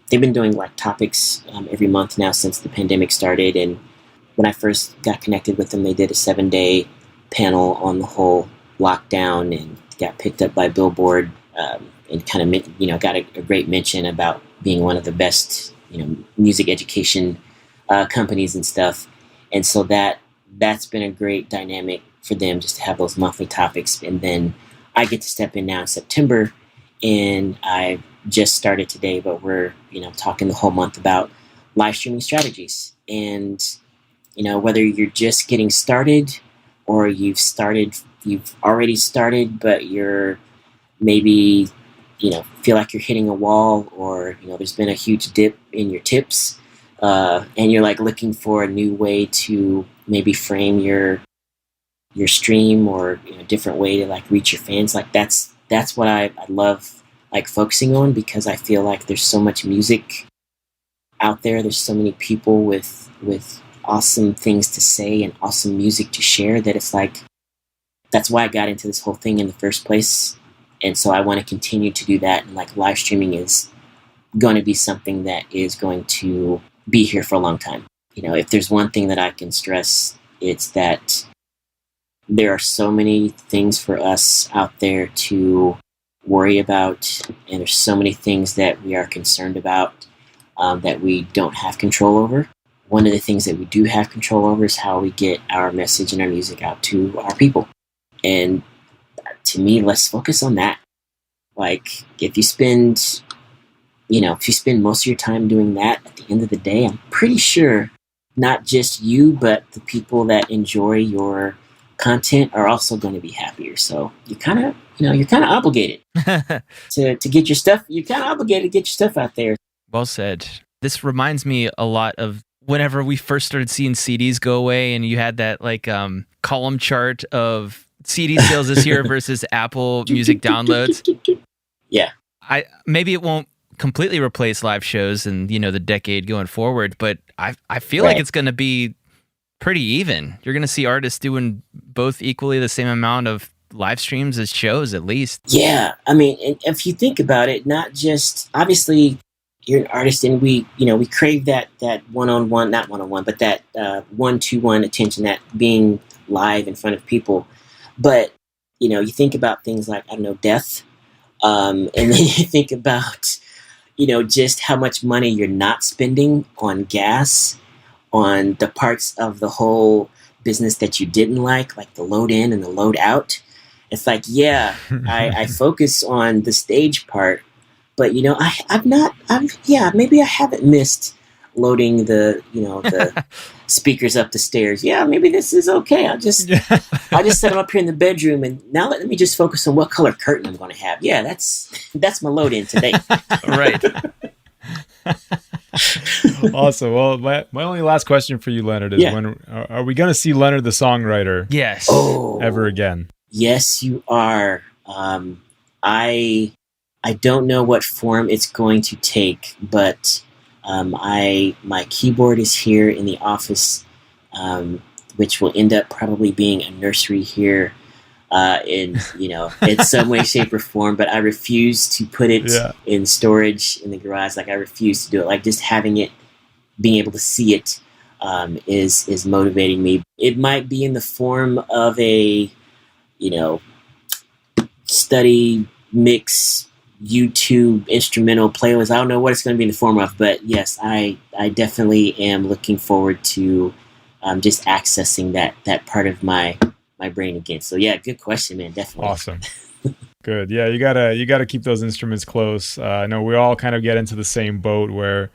they've been doing like topics every month now since the pandemic started, and when I first got connected with them, they did a 7-day panel on the whole lockdown and got picked up by Billboard, and kind of, got a great mention about being one of the best, music education companies and stuff. And so that's been a great dynamic for them, just to have those monthly topics. And then I get to step in now in September, and I just started today, but we're, talking the whole month about live streaming strategies. And, whether you're just getting started or you've already started, but you're maybe, feel like you're hitting a wall, or, there's been a huge dip in your tips, and you're like looking for a new way to maybe frame your stream, or a different way to like reach your fans. Like that's what I love like focusing on, because I feel like there's so much music out there. There's so many people with awesome things to say and awesome music to share, that it's like, that's why I got into this whole thing in the first place. And so I want to continue to do that. And like live streaming is going to be something that is going to be here for a long time. If there's one thing that I can stress, it's that there are so many things for us out there to worry about, and there's so many things that we are concerned about, that we don't have control over. One of the things that we do have control over is how we get our message and our music out to our people. And to me, let's focus on that. Like, if you spend most of your time doing that, at the end of the day, I'm pretty sure not just you, but the people that enjoy your content are also going to be happier. So you're kind of obligated to get your stuff. You're kind of obligated to get your stuff out there. Well said. This reminds me a lot of whenever we first started seeing CDs go away, and you had that like column chart of CD sales this year versus Apple Music downloads. Yeah. Maybe it won't completely replace live shows in the decade going forward, but I feel like it's going to be pretty even. You're going to see artists doing both equally the same amount of live streams as shows, at least. Yeah, I mean, and if you think about it, not just, obviously you're an artist, and we crave that one-on-one, not one-on-one, but that one-to-one attention, that being live in front of people. But you think about things like, I don't know, death, and then you think about just how much money you're not spending on gas, on the parts of the whole business that you didn't like the load in and the load out. It's like, yeah, I focus on the stage part, but maybe I haven't missed loading the speakers up the stairs. Yeah, maybe this is okay. I just set them up here in the bedroom, and now let me just focus on what color curtain I'm going to have. Yeah, that's my load in today. Right. Awesome. Well, my only last question for you, Leonard, is when are we going to see Leonard the songwriter? Yes. Ever again? Yes, you are. I don't know what form it's going to take, but my keyboard is here in the office, which will end up probably being a nursery here, in some way, shape, or form. But I refuse to put it in storage in the garage. Like, I refuse to do it. Like, just having it, being able to see it, is motivating me. It might be in the form of a study mix YouTube instrumental playlist. I don't know what it's going to be in the form of, but yes, I definitely am looking forward to just accessing that part of my brain again. So yeah, good question, man. Definitely. Awesome. Good. Yeah, you gotta keep those instruments close. I know we all kind of get into the same boat where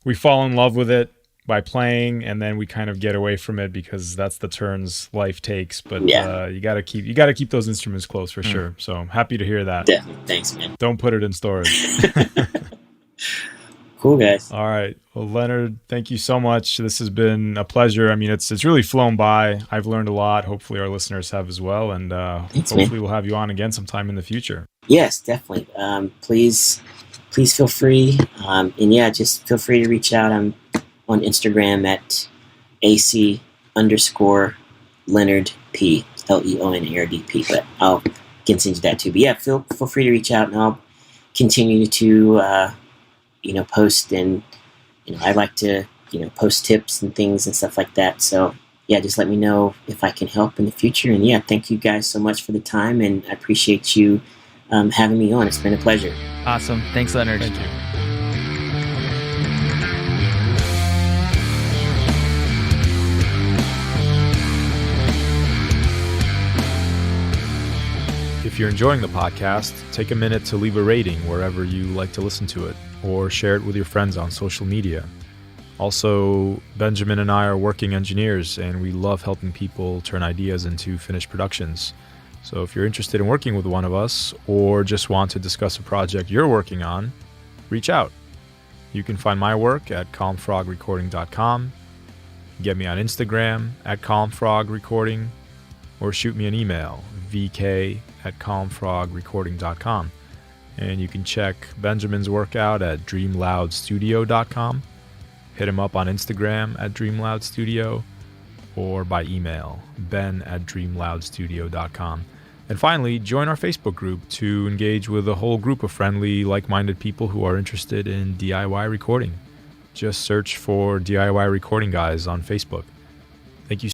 we fall in love with it by playing, and then we kind of get away from it because that's the turns life takes. But you gotta keep those instruments close for sure. So I'm happy to hear that. Definitely. Thanks, man. Don't put it in storage. Cool, guys. All right. Well, Leonard, thank you so much. This has been a pleasure. I mean, it's really flown by. I've learned a lot. Hopefully our listeners have as well. And Thanks, hopefully man. we'll have you on again sometime in the future. Yes, definitely. Please feel free. And yeah, just feel free to reach out. I'm on Instagram at AC_Leonard P, LEONARDP, but I'll continue that too. But yeah, feel free to reach out, and I'll continue to post. And I like to post tips and things and stuff like that. So yeah, just let me know if I can help in the future. And yeah, thank you guys so much for the time, and I appreciate you having me on. It's been a pleasure. Awesome. Thanks, Leonard. Thank you. If you're enjoying the podcast, take a minute to leave a rating wherever you like to listen to it, or share it with your friends on social media. Also, Benjamin and I are working engineers, and we love helping people turn ideas into finished productions. So if you're interested in working with one of us, or just want to discuss a project you're working on, reach out. You can find my work at calmfrogrecording.com, get me on Instagram at calmfrogrecording, or shoot me an email, vk@calmfrogrecording.com. And you can check Benjamin's work out at dreamloudstudio.com. Hit him up on Instagram at dreamloudstudio, or by email, ben@dreamloudstudio.com. And finally, join our Facebook group to engage with a whole group of friendly, like-minded people who are interested in DIY recording. Just search for DIY Recording Guys on Facebook. Thank you